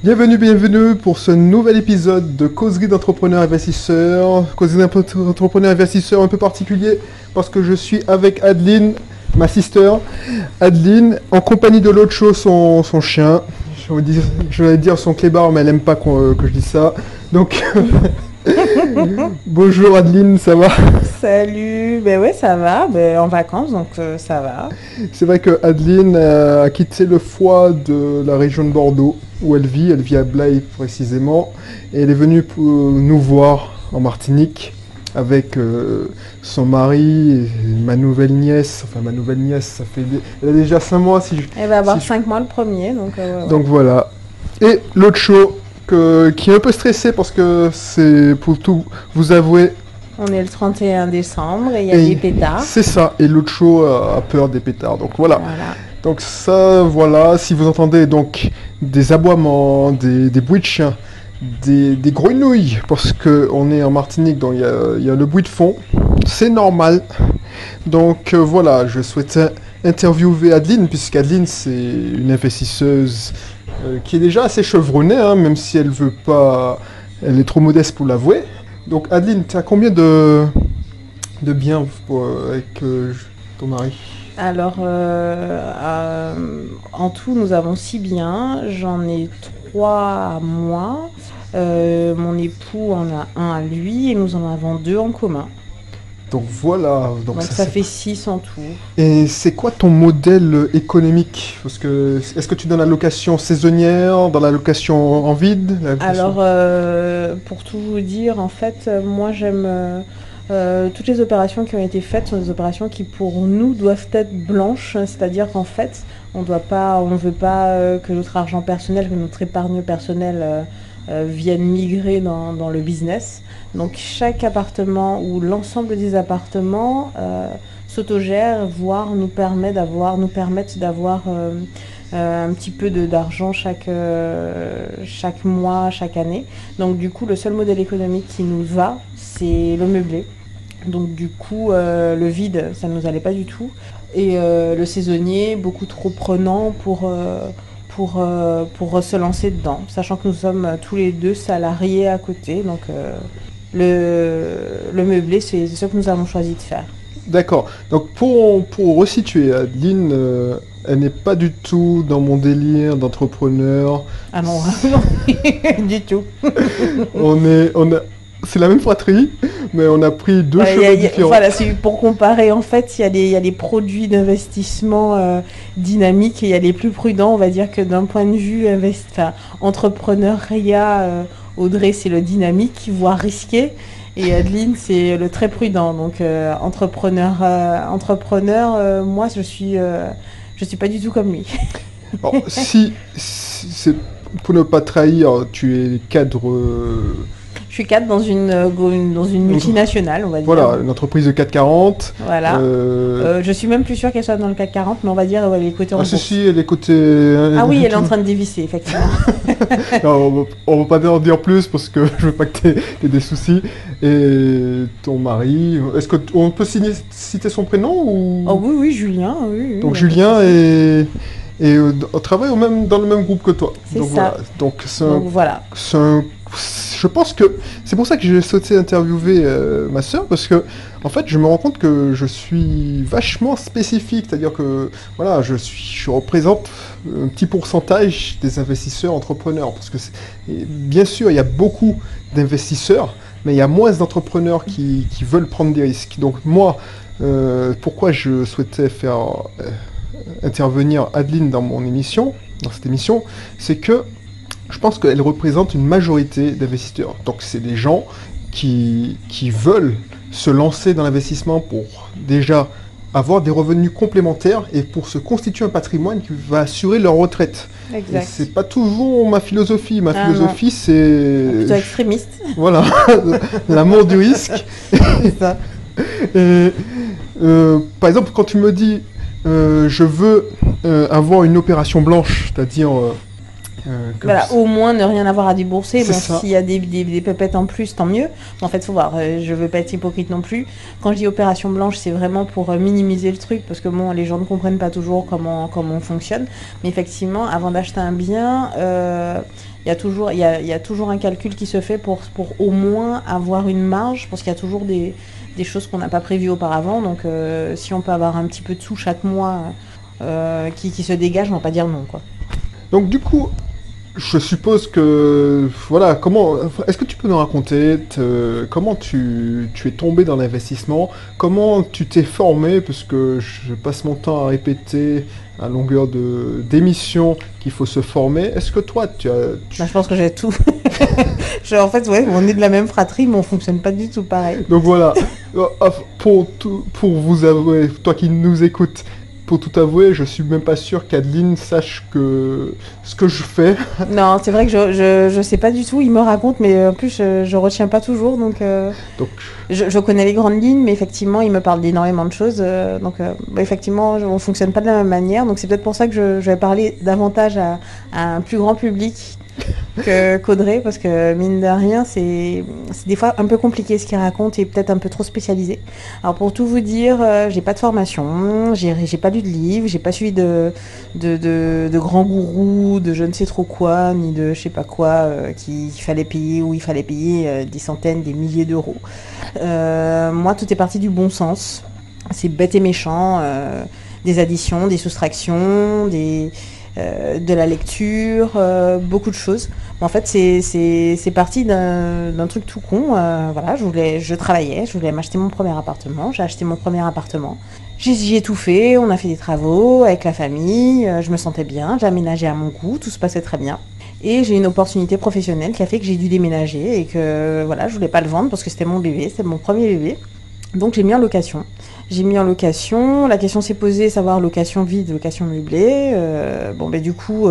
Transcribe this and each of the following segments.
Bienvenue pour ce nouvel épisode de Causerie d'entrepreneurs investisseurs. Causerie d'entrepreneurs investisseurs un peu particulier parce que je suis avec Adeline, ma sister. Adeline, en compagnie de l'autre chose, son chien. Je vais dire son clébard, mais elle aime pas que je dise ça. Donc, bonjour Adeline, ça va? Salut, ben ouais ça va, ben en vacances donc ça va. C'est vrai que Adeline a quitté le foie de la région de Bordeaux où elle vit à Blaye précisément, et elle est venue pour nous voir en Martinique avec son mari et ma nouvelle nièce, elle a déjà 5 mois si je... Elle va avoir 5 mois le premier, donc ouais. Donc voilà. Et l'autre show qui est un peu stressé parce que c'est pour tout vous avouer. On est le 31 décembre et il y a des pétards. C'est ça, et l'autre show a peur des pétards, donc voilà. Donc ça, voilà, si vous entendez donc des aboiements, des bruits de chiens, des grenouilles, parce qu'on est en Martinique, donc il y a le bruit de fond, c'est normal. Donc voilà, je souhaitais interviewer Adeline, puisqu'Adeline c'est une investisseuse qui est déjà assez chevronnée, hein, même si elle veut pas, elle est trop modeste pour l'avouer. Donc Adeline, tu as combien de biens avec ton mari? Alors, en tout, nous avons 6 biens. J'en ai 3 à moi. Mon époux en a un à lui et nous en avons 2 en commun. Donc voilà. Donc ça fait 6 en tout. Et c'est quoi ton modèle économique? Parce que est-ce que tu donnes la location saisonnière, dans la location en vide? Alors, pour tout vous dire, en fait, moi j'aime... toutes les opérations qui ont été faites sont des opérations qui pour nous doivent être blanches, c'est-à-dire qu'en fait on ne veut pas que notre argent personnel, que notre épargne personnelle vienne migrer dans le business. Donc chaque appartement ou l'ensemble des appartements s'autogèrent, voire nous permettent d'avoir un petit peu d'argent chaque mois, chaque année. Donc du coup le seul modèle économique qui nous va, c'est le meublé. Donc du coup, le vide, ça ne nous allait pas du tout. Et le saisonnier, beaucoup trop prenant pour se lancer dedans. Sachant que nous sommes tous les deux salariés à côté. Donc le meublé, c'est ce que nous avons choisi de faire. D'accord. Donc pour resituer, Adeline, elle n'est pas du tout dans mon délire d'entrepreneur. Ah non, du tout. C'est la même fratrie, mais on a pris deux chemins différents. Voilà, pour comparer, en fait, il y a les produits d'investissement dynamiques et il y a les plus prudents. On va dire que d'un point de vue entrepreneuriat, Audrey, c'est le dynamique, voire risqué. Et Adeline, c'est le très prudent. Donc, entrepreneur, moi, je suis pas du tout comme lui. Alors, si c'est pour ne pas trahir, tu es cadre... Je suis cadre dans une multinationale, on va dire. Voilà, une entreprise de 440. Voilà. Je suis même plus sûre qu'elle soit dans le CAC 40, mais on va dire elle est cotée en bourse. Si, elle est cotée... oui, elle est en train de dévisser, effectivement. Non, on va pas en dire plus parce que je veux pas que tu aies des soucis. Et ton mari, est-ce qu'on peut citer son prénom ou... Oh oui, Julien. Oui, donc Julien et on travaille dans le même groupe que toi. C'est ça. Voilà. Je pense que c'est pour ça que j'ai souhaité interviewer ma sœur, parce que en fait je me rends compte que je suis vachement spécifique, c'est-à-dire que voilà, je représente un petit pourcentage des investisseurs entrepreneurs, parce que bien sûr il y a beaucoup d'investisseurs, mais il y a moins d'entrepreneurs qui veulent prendre des risques. Donc moi, pourquoi je souhaitais faire intervenir Adeline dans cette émission, c'est que je pense qu'elle représente une majorité d'investisseurs. Donc c'est des gens qui veulent se lancer dans l'investissement pour déjà avoir des revenus complémentaires et pour se constituer un patrimoine qui va assurer leur retraite. Exact. Et c'est pas toujours ma philosophie. Ma philosophie, c'est... Plutôt extrémiste. Voilà, l'amour du risque. C'est ça. Et, par exemple, quand tu me dis je veux avoir une opération blanche, c'est-à-dire Voilà, au moins ne rien avoir à débourser. Bon, ça. s'il y a des pépettes en plus, tant mieux. Mais en fait, faut voir, je veux pas être hypocrite non plus. Quand je dis opération blanche, c'est vraiment pour minimiser le truc, parce que bon, les gens ne comprennent pas toujours comment on fonctionne. Mais effectivement, avant d'acheter un bien, il y a toujours un calcul qui se fait pour au moins avoir une marge, parce qu'il y a toujours des choses qu'on n'a pas prévues auparavant. Donc, si on peut avoir un petit peu de sous chaque mois qui se dégage, on va pas dire non, quoi. Donc du coup, je suppose que, voilà, est-ce que tu peux nous raconter comment tu es tombé dans l'investissement, comment tu t'es formé, parce que je passe mon temps à répéter à longueur d'émissions qu'il faut se former. Est-ce que toi, Bah, je pense que j'ai tout. En fait, ouais, on est de la même fratrie, mais on fonctionne pas du tout pareil. Donc voilà, pour vous avouer, toi qui nous écoutes, pour tout avouer, je suis même pas sûr qu'Adeline sache ce que je fais. Non, c'est vrai que je sais pas du tout. Il me raconte, mais en plus je retiens pas toujours, donc je connais les grandes lignes, mais effectivement il me parle d'énormément de choses. Bah, effectivement, on fonctionne pas de la même manière, donc c'est peut-être pour ça que je vais parler davantage à un plus grand public qu'Audrey, parce que mine de rien, c'est des fois un peu compliqué ce qu'il raconte et peut-être un peu trop spécialisé. Alors pour tout vous dire, j'ai pas de formation, j'ai pas lu de livre, j'ai pas suivi de grands gourous, de je ne sais trop quoi, ni de je sais pas quoi, qu'il fallait payer, ou il fallait payer des centaines, des milliers d'euros. Moi, tout est parti du bon sens. C'est bête et méchant, des additions, des soustractions, de la lecture, beaucoup de choses. En fait, c'est parti d'un truc tout con. Voilà, je travaillais, je voulais m'acheter mon premier appartement. J'ai acheté mon premier appartement. J'y ai tout fait, on a fait des travaux avec la famille, je me sentais bien, j'ai aménagé à mon goût, tout se passait très bien. Et j'ai une opportunité professionnelle qui a fait que j'ai dû déménager et que voilà, je voulais pas le vendre parce que c'était mon bébé, c'était mon premier bébé. Donc j'ai mis en location. La question s'est posée, savoir location vide, location meublée. Du coup,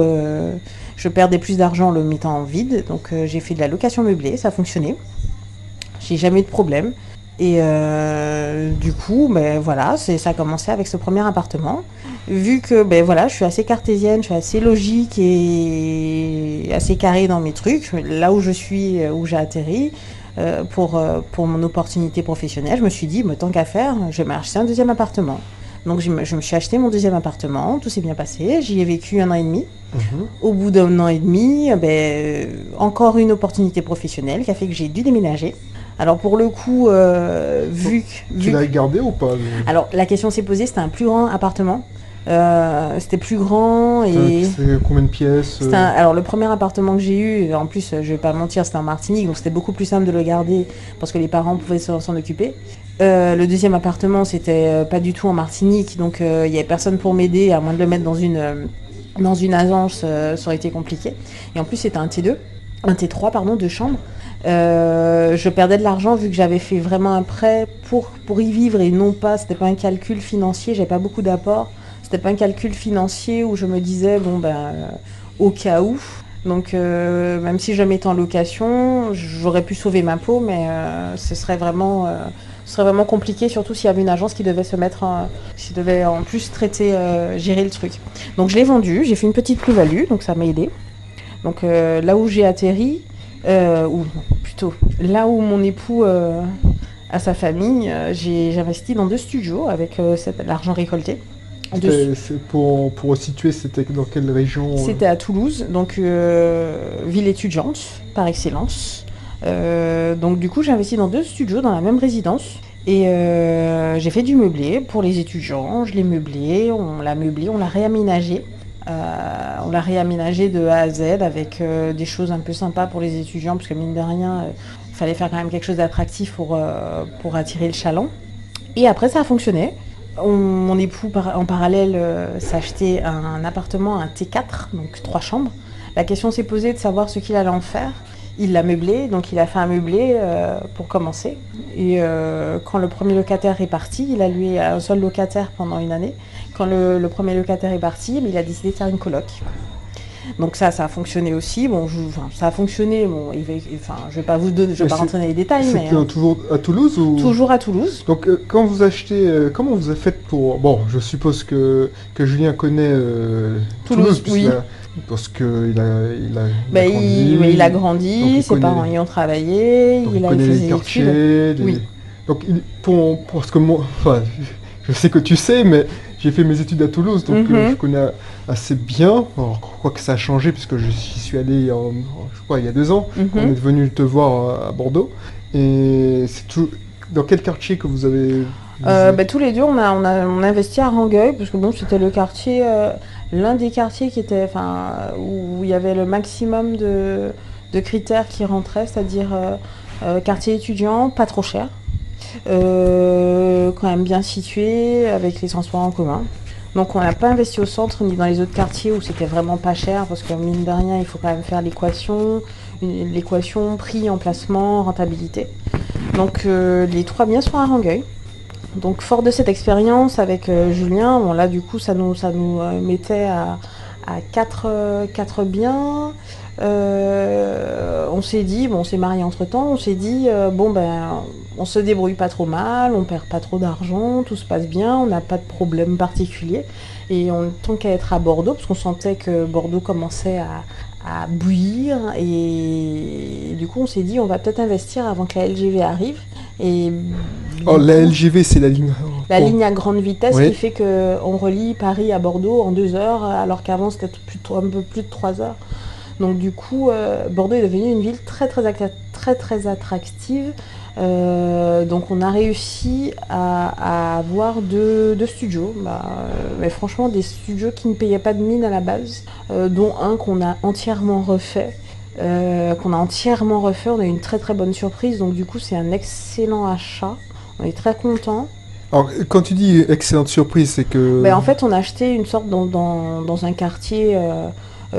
je perdais plus d'argent en le mettant en vide. Donc j'ai fait de la location meublée, ça a fonctionné. J'ai jamais eu de problème. Et du coup, voilà, ça a commencé avec ce premier appartement. Vu que je suis assez cartésienne, je suis assez logique et assez carrée dans mes trucs, là où je suis, où j'ai atterri, pour mon opportunité professionnelle, je me suis dit, tant qu'à faire, je vais m'acheter un deuxième appartement. Donc je me suis acheté mon deuxième appartement, tout s'est bien passé, j'y ai vécu 1 an et demi. Au bout d'1 an et demi, encore une opportunité professionnelle qui a fait que j'ai dû déménager. Alors pour le coup, Tu l'as gardé ou pas Alors la question s'est posée, c'était un plus grand appartement. C'était plus grand et... C'était combien de pièces Alors le premier appartement que j'ai eu, en plus je vais pas mentir, c'était en Martinique, donc c'était beaucoup plus simple de le garder parce que les parents pouvaient s'en occuper. Le deuxième appartement, c'était pas du tout en Martinique, donc il y avait personne pour m'aider, à moins de le mettre dans une agence, ça aurait été compliqué. Et en plus c'était un T3 pardon, 2 chambres. Je perdais de l'argent vu que j'avais fait vraiment un prêt pour y vivre et non pas, c'était pas un calcul financier, j'avais pas beaucoup d'apports. C'était pas un calcul financier où je me disais, au cas où. Donc, même si je mettais en location, j'aurais pu sauver ma peau, mais ce serait vraiment compliqué, surtout s'il y avait une agence qui devait qui devait en plus gérer le truc. Donc, je l'ai vendu, j'ai fait une petite plus-value, donc ça m'a aidé. Donc, là où j'ai atterri, ou plutôt, là où mon époux a sa famille, j'ai investi dans 2 studios avec l'argent récolté. Pour situer, c'était dans quelle région C'était à Toulouse, donc ville étudiante par excellence. Donc du coup j'ai investi dans 2 studios dans la même résidence et j'ai fait du meublé pour les étudiants. Je l'ai meublé, on l'a réaménagé. On l'a réaménagé de A à Z avec des choses un peu sympas pour les étudiants parce que mine de rien, il fallait faire quand même quelque chose d'attractif pour attirer le chaland. Et après ça a fonctionné. Mon époux, en parallèle, s'est acheté un appartement, un T4, donc 3 chambres. La question s'est posée de savoir ce qu'il allait en faire. Il l'a meublé, donc il a fait un meublé pour commencer. Et quand le premier locataire est parti, il a loué à un seul locataire pendant 1 année. Quand le premier locataire est parti, il a décidé de faire une coloc. Donc ça a fonctionné aussi. Ça a fonctionné. Je vais pas rentrer dans les détails. C'était toujours à Toulouse ou... Toujours à Toulouse. Donc quand vous achetez, comment vous avez fait pour... Bon, je suppose que Julien connaît Toulouse. Oui. Parce qu'il il a grandi, ses parents y ont travaillé, il a fait ses études. Oui. Donc, parce que moi, enfin, je sais que tu sais, mais j'ai fait mes études à Toulouse, donc je connais assez bien. Alors, je crois que ça a changé, puisque j'y suis allé je crois, il y a 2 ans. On est venu te voir à Bordeaux. Et c'est tout. Dans quel quartier que vous avez tous les deux, on a investi à Rangueil, parce que bon, c'était le quartier, l'un des quartiers qui était, où il y avait le maximum de critères qui rentraient, c'est-à-dire quartier étudiant, pas trop cher, quand même bien situé, avec les transports en commun. Donc on n'a pas investi au centre ni dans les autres quartiers où c'était vraiment pas cher, parce que mine de rien, il faut quand même faire l'équation prix, emplacement, rentabilité. Donc les 3 biens sont à Rangueil. Donc fort de cette expérience avec Julien, bon là du coup ça nous mettait à 4 biens. On s'est dit, on s'est mariés entre temps, on s'est dit on se débrouille pas trop mal, on perd pas trop d'argent, tout se passe bien, on n'a pas de problème particulier. Et tant qu'à être à Bordeaux, parce qu'on sentait que Bordeaux commençait à bouillir, et du coup on s'est dit on va peut-être investir avant que la LGV arrive. Et la LGV, c'est la ligne... La ligne à grande vitesse qui fait qu'on relie Paris à Bordeaux en 2 heures, alors qu'avant c'était un peu plus de 3 heures. Donc du coup, Bordeaux est devenue une ville très très attractive. Donc on a réussi à avoir deux studios, mais franchement des studios qui ne payaient pas de mine à la base, dont un qu'on a entièrement refait. On a eu une très très bonne surprise, donc du coup c'est un excellent achat, on est très content. Alors quand tu dis excellente surprise, c'est que... En fait on a acheté une sorte dans un quartier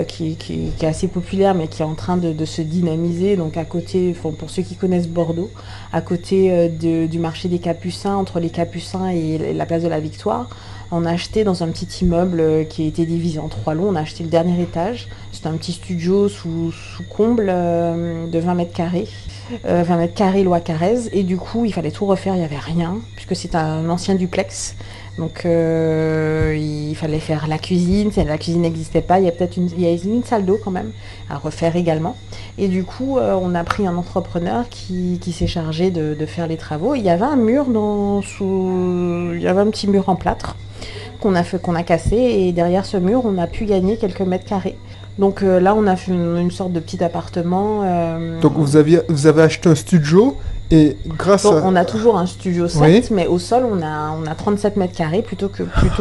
qui est assez populaire mais qui est en train de se dynamiser, donc à côté, pour ceux qui connaissent Bordeaux, à côté du marché des Capucins, entre les Capucins et la place de la Victoire. On a acheté dans un petit immeuble qui a été divisé en 3 lots, on a acheté le dernier étage. C'est un petit studio sous comble de 20 mètres carrés. 20 mètres carrés loi Carrez, et du coup il fallait tout refaire, il n'y avait rien, puisque c'est un ancien duplex. Donc il fallait faire la cuisine, la cuisine n'existait pas, il y a une salle d'eau quand même à refaire également. Et du coup on a pris un entrepreneur qui s'est chargé de faire les travaux. Il y avait un mur il y avait un petit mur en plâtre qu'on a cassé, et derrière ce mur on a pu gagner quelques mètres carrés. Donc là on a fait une sorte de petit appartement. Donc vous avez acheté un studio. Et on a toujours un studio 7, mais au sol, on a 37 mètres carrés,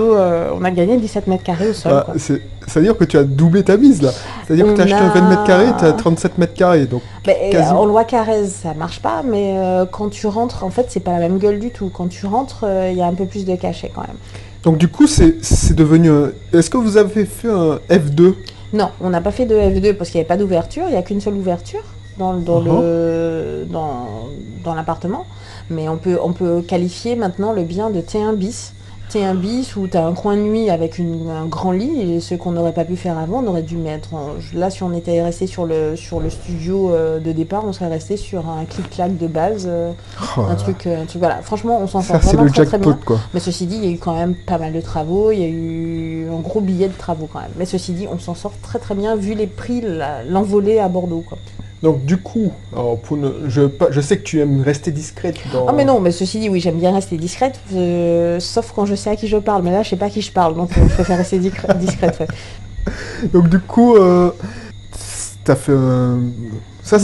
on a gagné 17 mètres carrés au sol. C'est-à-dire que tu as doublé ta mise, là. C'est-à-dire que tu as acheté un 20 mètres carrés, tu as 37 mètres carrés. Donc en loi Carrez, ça marche pas, mais quand tu rentres, en fait, c'est pas la même gueule du tout. Quand tu rentres, il y a un peu plus de cachet quand même. Donc du coup, c'est devenu... Est-ce que vous avez fait un F2 ? Non, on n'a pas fait de F2 parce qu'il n'y avait pas d'ouverture, il n'y a qu'une seule ouverture dans l'appartement, mais on peut qualifier maintenant le bien de T1 bis. T1 bis où tu as un coin de nuit avec un grand lit, et ce qu'on n'aurait pas pu faire avant, on aurait dû mettre... Là, si on était resté sur le studio de départ, on serait resté sur un clic-clac de base, un truc voilà. Franchement, on s'en sort vraiment très bien. Quoi. Mais ceci dit, il y a eu quand même pas mal de travaux, il y a eu un gros billet de travaux quand même. Mais ceci dit, on s'en sort très très bien vu les prix, l'envolée à Bordeaux, quoi. Donc du coup, alors je sais que tu aimes rester discrète dans... Ah mais non, mais ceci dit, oui, j'aime bien rester discrète, sauf quand je sais à qui je parle, mais là je sais pas à qui je parle, donc je préfère rester discrète. Ouais. Donc du coup, t'as fait une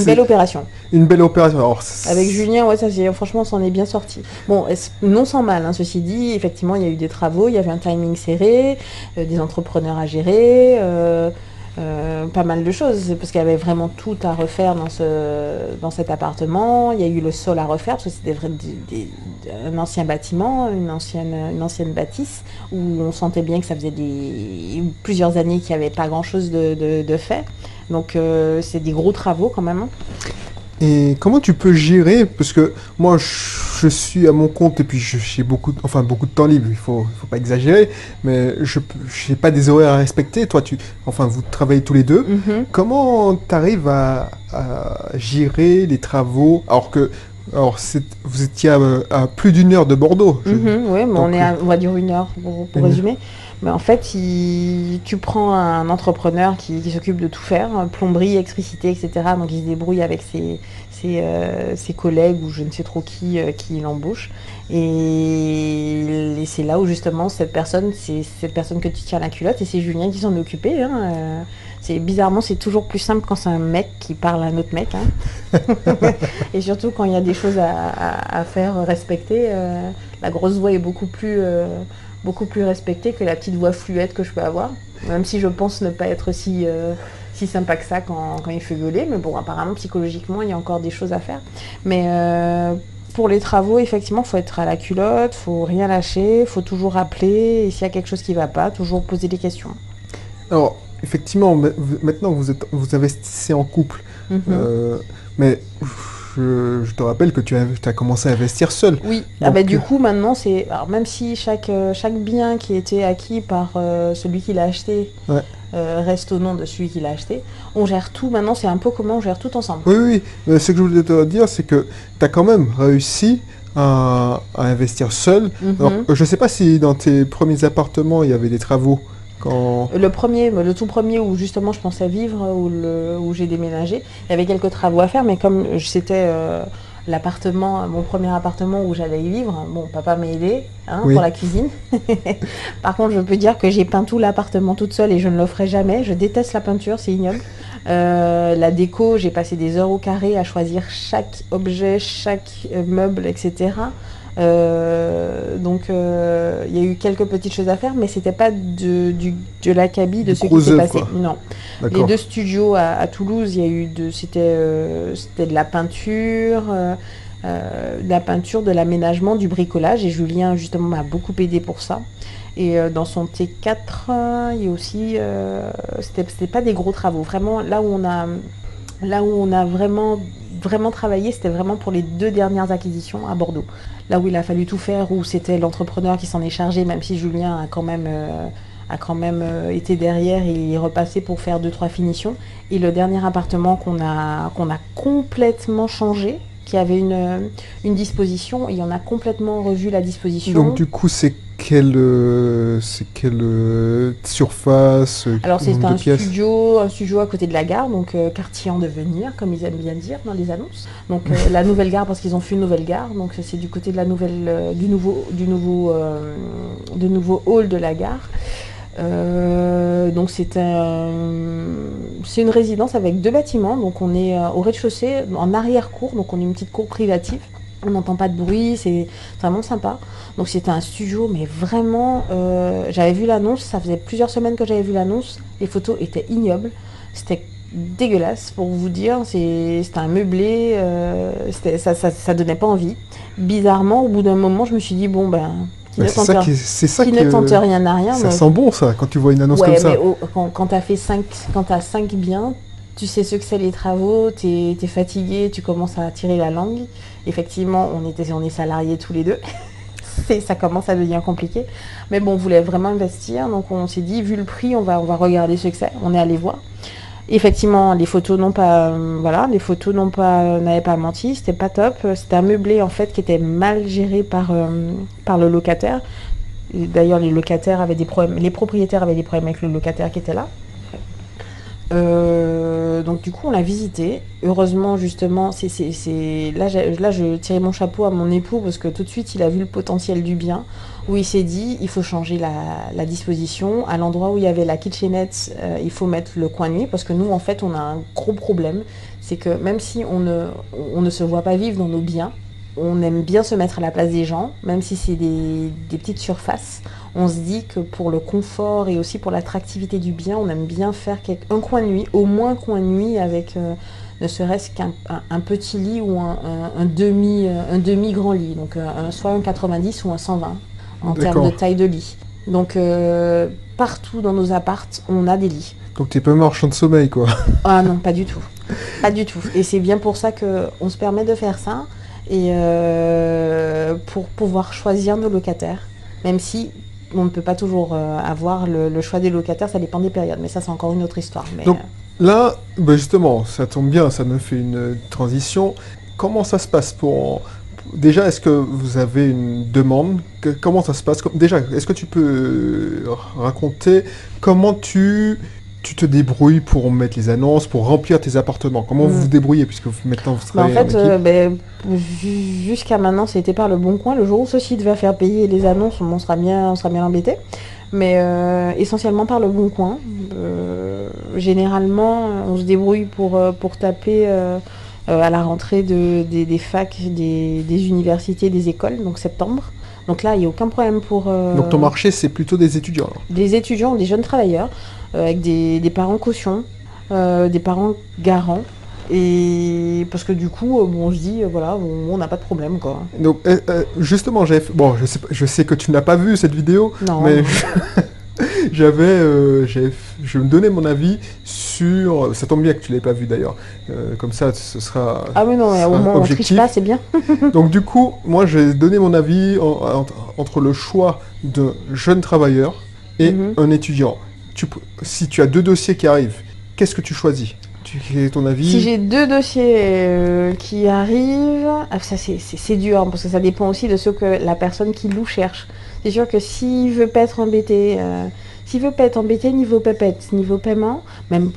belle opération. Une belle opération. Alors, avec Julien, franchement, on s'en est bien sorti. Bon, non sans mal, hein, ceci dit, effectivement, il y a eu des travaux, il y avait un timing serré, des entrepreneurs à gérer... pas mal de choses, parce qu'il y avait vraiment tout à refaire dans cet appartement. Il y a eu le sol à refaire, parce que c'était un ancien bâtiment, une ancienne bâtisse, où on sentait bien que ça faisait plusieurs années qu'il n'y avait pas grand-chose de fait. Donc c'est des gros travaux quand même. Et comment tu peux gérer, parce que moi je suis à mon compte et puis j'ai beaucoup de temps libre, il faut pas exagérer, mais je n'ai pas des horaires à respecter. Toi vous travaillez tous les deux. Mm-hmm. Comment tu arrives à gérer les travaux vous étiez à plus d'1 heure de Bordeaux. Oui, mais on va dire 1 heure pour résumer. Mais en fait, tu prends un entrepreneur qui s'occupe de tout faire, plomberie, électricité, etc. Donc il se débrouille avec ses collègues ou je ne sais trop qui l'embauche. Et c'est là où justement cette personne, c'est cette personne que tu tiens la culotte et c'est Julien qui s'en est occupé. Hein. Bizarrement, c'est toujours plus simple quand c'est un mec qui parle à un autre mec. Hein. Et surtout quand il y a des choses à faire respecter, la grosse voix est beaucoup plus respectée que la petite voix fluette que je peux avoir. Même si je pense ne pas être si sympa que ça quand il fait gueuler. Mais bon, apparemment, psychologiquement, il y a encore des choses à faire. Mais pour les travaux, effectivement, il faut être à la culotte, il faut rien lâcher, il faut toujours rappeler. Et s'il y a quelque chose qui ne va pas, toujours poser des questions. Alors, effectivement, maintenant vous investissez en couple, mais je te rappelle que tu as commencé à investir seul. Oui, Donc, du coup maintenant c'est... Alors, même si chaque bien qui était acquis par celui qui l'a acheté reste au nom de celui qui l'a acheté, on gère tout maintenant, c'est un peu comment on gère tout ensemble. Oui, mais ce que je voulais te dire, c'est que tu as quand même réussi à investir seul. Alors, je ne sais pas si dans tes premiers appartements, il y avait des travaux. Le tout premier où justement je pensais vivre, où j'ai déménagé, il y avait quelques travaux à faire, mais comme c'était mon premier appartement où j'allais y vivre, bon, papa m'a aidé pour la cuisine. Par contre, je peux dire que j'ai peint tout l'appartement toute seule et je ne le ferai jamais. Je déteste la peinture, c'est ignoble. La déco, j'ai passé des heures au carré à choisir chaque objet, chaque meuble, etc. Donc il y a eu quelques petites choses à faire, mais c'était pas de l'acabit de ce qui s'est passé. Non. Les 2 studios à Toulouse, il y a eu c'était de la peinture, de l'aménagement, du bricolage, et Julien justement m'a beaucoup aidé pour ça. Et dans son T4, il y a aussi, c'était pas des gros travaux. Vraiment, là où on a vraiment travaillé, c'était vraiment pour les 2 dernières acquisitions à Bordeaux. Là où il a fallu tout faire, où c'était l'entrepreneur qui s'en est chargé, même si Julien a quand même été derrière et il est repassé pour faire 2-3 finitions. Et le dernier appartement qu'on a complètement changé, qui avait une disposition, et on a complètement revu la disposition. Donc du coup, c'est quelle surface? Alors c'est un studio à côté de la gare, donc quartier en devenir, comme ils aiment bien dire dans les annonces. Donc la nouvelle gare, parce qu'ils ont fait une nouvelle gare, donc c'est du côté de du nouveau hall de la gare. Donc c'est une résidence avec 2 bâtiments, donc on est au rez-de-chaussée, en arrière-cour, donc on est une petite cour privative. On n'entend pas de bruit, c'est vraiment sympa. Donc c'était un studio, mais vraiment, j'avais vu l'annonce, ça faisait plusieurs semaines que j'avais vu l'annonce, les photos étaient ignobles, c'était dégueulasse pour vous dire, c'était un meublé, ça donnait pas envie. Bizarrement, au bout d'un moment, je me suis dit, bon ben... Qui ne tente rien à rien. Ça sent bon ça, quand tu vois une annonce comme ça. Mais quand t'as 5 biens, tu sais ce que c'est les travaux, t'es fatigué, tu commences à tirer la langue. Effectivement, on est salariés tous les 2. Ça commence à devenir compliqué. Mais bon, on voulait vraiment investir, donc on s'est dit, vu le prix, on va regarder ce que c'est. On est allé voir. Effectivement, les photos n'avaient pas menti, c'était pas top. C'était un meublé en fait qui était mal géré par le locataire. D'ailleurs, les locataires avaient des problèmes, les propriétaires avaient des problèmes avec le locataire qui était là. Donc du coup on l'a visité. Heureusement justement, là je tirais mon chapeau à mon époux parce que tout de suite il a vu le potentiel du bien, où il s'est dit il faut changer la disposition. À l'endroit où il y avait la kitchenette, il faut mettre le coin nuit, parce que nous en fait on a un gros problème, c'est que même si on ne se voit pas vivre dans nos biens, on aime bien se mettre à la place des gens, même si c'est des petites surfaces. On se dit que pour le confort et aussi pour l'attractivité du bien, on aime bien faire un coin de nuit, au moins un coin de nuit avec ne serait-ce qu'un petit lit ou un demi grand lit, donc soit un 90 ou un 120 en termes de taille de lit. Donc partout dans nos appartes, on a des lits. Donc t'es pas marchand de sommeil quoi. Ah non, pas du tout. Pas du tout. Et c'est bien pour ça qu'on se permet de faire ça, et pour pouvoir choisir nos locataires, même si on ne peut pas toujours avoir le choix des locataires, ça dépend des périodes, mais ça c'est encore une autre histoire. Mais, donc là, justement, ça tombe bien, ça me fait une transition. Comment ça se passe déjà, est-ce que vous avez une demande? Comment ça se passe? Déjà, est-ce que tu peux raconter comment tu te débrouilles pour mettre les annonces, pour remplir tes appartements? Comment vous vous débrouillez, puisque maintenant vous travaillez en fait, jusqu'à maintenant, c'était par le Bon Coin. Le jour où ceci devait faire payer les annonces, on sera bien embêté. Mais essentiellement par le Bon Coin. Généralement, on se débrouille pour taper à la rentrée des facs, des universités, des écoles, donc septembre. Donc là, il n'y a aucun problème pour... Donc ton marché, c'est plutôt des étudiants alors. Des étudiants, des jeunes travailleurs, avec des parents caution, des parents garants. Et parce que du coup, on se dit, voilà, on n'a pas de problème, quoi. Donc, justement, je sais que tu n'as pas vu cette vidéo, non, mais je me donnais mon avis sur... Ça tombe bien que tu ne l'aies pas vu d'ailleurs, comme ça ce sera... Ah mais non, au moins on ne triche pas, c'est bien. Donc du coup, moi j'ai donné mon avis entre le choix d'un jeune travailleur et un étudiant. Si tu as 2 dossiers qui arrivent, qu'est-ce que tu choisis? Quel est ton avis? Si j'ai 2 dossiers qui arrivent, ça c'est dur, hein, parce que ça dépend aussi de ce que la personne qui loue cherche. C'est sûr que s'il veut pas être embêté, niveau pépette, niveau paiement, même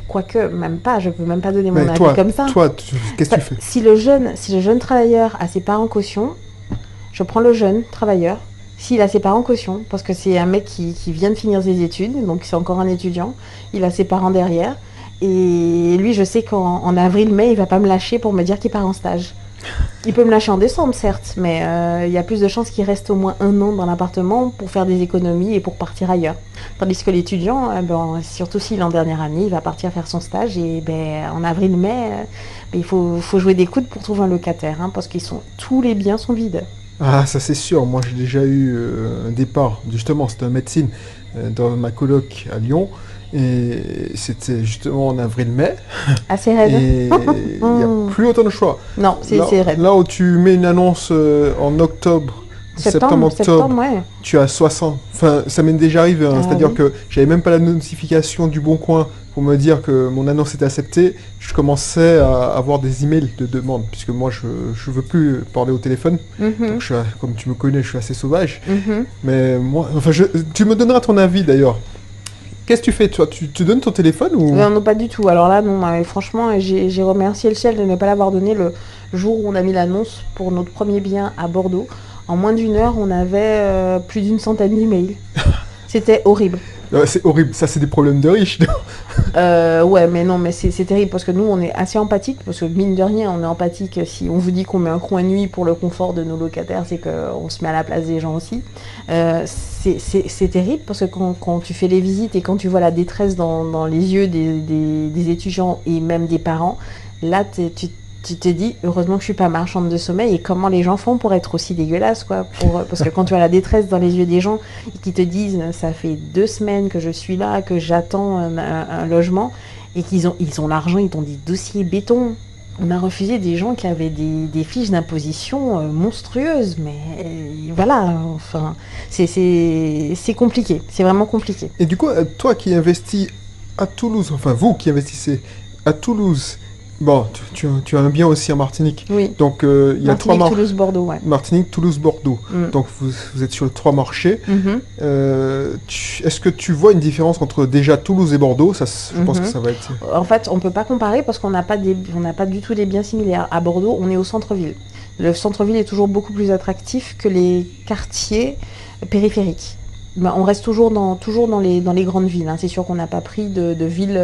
pas, je peux même pas donner mon avis comme ça. Toi, qu'est-ce que tu fais? Si le jeune travailleur a ses parents caution, je prends le jeune travailleur. S'il a ses parents caution, parce que c'est un mec qui vient de finir ses études, donc c'est encore un étudiant, il a ses parents derrière. Et lui, je sais qu'en avril-mai, il va pas me lâcher pour me dire qu'il part en stage. Il peut me lâcher en décembre, certes, mais il y a plus de chances qu'il reste au moins 1 an dans l'appartement pour faire des économies et pour partir ailleurs. Tandis que l'étudiant, surtout s'il est en dernière année, il va partir faire son stage et en avril-mai, il faut jouer des coudes pour trouver un locataire, hein, parce que tous les biens sont vides. Ah, ça c'est sûr. Moi, j'ai déjà eu un départ, justement, c'était en médecine, dans ma coloc à Lyon. Et c'était justement en avril-mai. Assez raide. Et il n'y a plus autant de choix. Non, c'est raide. Là où tu mets une annonce en octobre, septembre, ouais. Tu as 60. Enfin, ça m'est déjà arrivé. Hein, c'est-à-dire que j'avais même pas la notification du Bon Coin pour me dire que mon annonce était acceptée. Je commençais à avoir des emails de demande, puisque moi, je veux plus parler au téléphone. Donc, comme tu me connais, je suis assez sauvage. Mais moi, tu me donneras ton avis d'ailleurs. Qu'est-ce que tu fais, toi? Tu donnes ton téléphone ou... Non, pas du tout. Alors là, non, mais franchement, j'ai remercié le ciel de ne pas l'avoir donné le jour où on a mis l'annonce pour notre premier bien à Bordeaux. En moins d'1 heure, on avait plus d'100 d'emails. C'était horrible. C'est horrible, ça c'est des problèmes de riches. Ouais, mais non, mais c'est terrible parce que nous on est assez empathique, parce que mine de rien on est empathique. Si on vous dit qu'on met un coin de nuit pour le confort de nos locataires, c'est qu'on se met à la place des gens aussi. C'est terrible parce que quand tu fais les visites et quand tu vois la détresse dans les yeux des étudiants et même des parents, là tu te dis, heureusement que je suis pas marchande de sommeil, et comment les gens font pour être aussi dégueulasses, quoi. Parce que quand tu as la détresse dans les yeux des gens et qui te disent, ça fait 2 semaines que je suis là, que j'attends un logement, et ils ont l'argent, ils t'ont dit dossier béton. On a refusé des gens qui avaient des fiches d'imposition monstrueuses, mais voilà, enfin, c'est compliqué, c'est vraiment compliqué. Et du coup, toi qui investis à Toulouse, enfin vous qui investissez à Toulouse, bon, tu as un bien aussi en Martinique. Oui. Donc, il y a 3 marchés. Toulouse, Bordeaux, ouais. Martinique, Toulouse, Bordeaux. Donc, vous êtes sur les 3 marchés. Est-ce que tu vois une différence entre déjà Toulouse et Bordeaux? Je pense que ça va être... En fait, on ne peut pas comparer parce qu'on n'a pas du tout des biens similaires. À Bordeaux, on est au centre-ville. Le centre-ville est toujours beaucoup plus attractif que les quartiers périphériques. On reste toujours dans les grandes villes, hein. C'est sûr qu'on n'a pas pris de villes...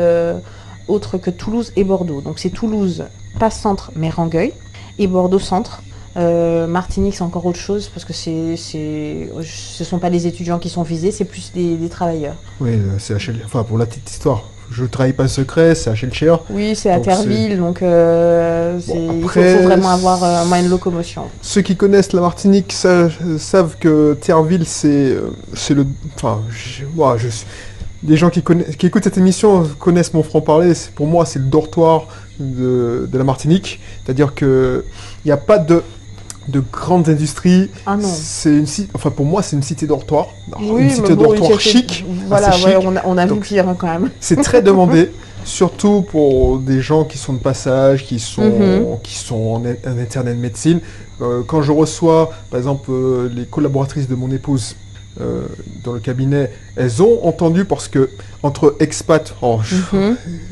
autre que Toulouse et Bordeaux. Donc c'est Toulouse, pas centre, mais Rangueil, et Bordeaux centre. Martinique, c'est encore autre chose, parce que ce sont pas les étudiants qui sont visés, c'est plus des travailleurs. Oui, c'est enfin, pour la petite histoire, je ne trahis pas le secret, c'est à Chelcher. Oui, c'est à Terreville, donc il faut vraiment avoir un moyen de locomotion. Ceux qui connaissent la Martinique savent que Terreville, c'est le... Enfin, les gens qui écoutent cette émission connaissent mon franc-parler. Pour moi, c'est le dortoir de la Martinique. C'est-à-dire qu'il n'y a pas de grandes industries. Ah non. Enfin, pour moi, c'est une cité dortoir. Oui, une cité dortoir chic. Voilà, ouais, on a vu pire, hein, quand même. C'est très demandé. surtout pour des gens qui sont de passage, qui sont en internat de médecine. Quand je reçois, par exemple, les collaboratrices de mon épouse dans le cabinet, elles ont entendu parce que entre expats,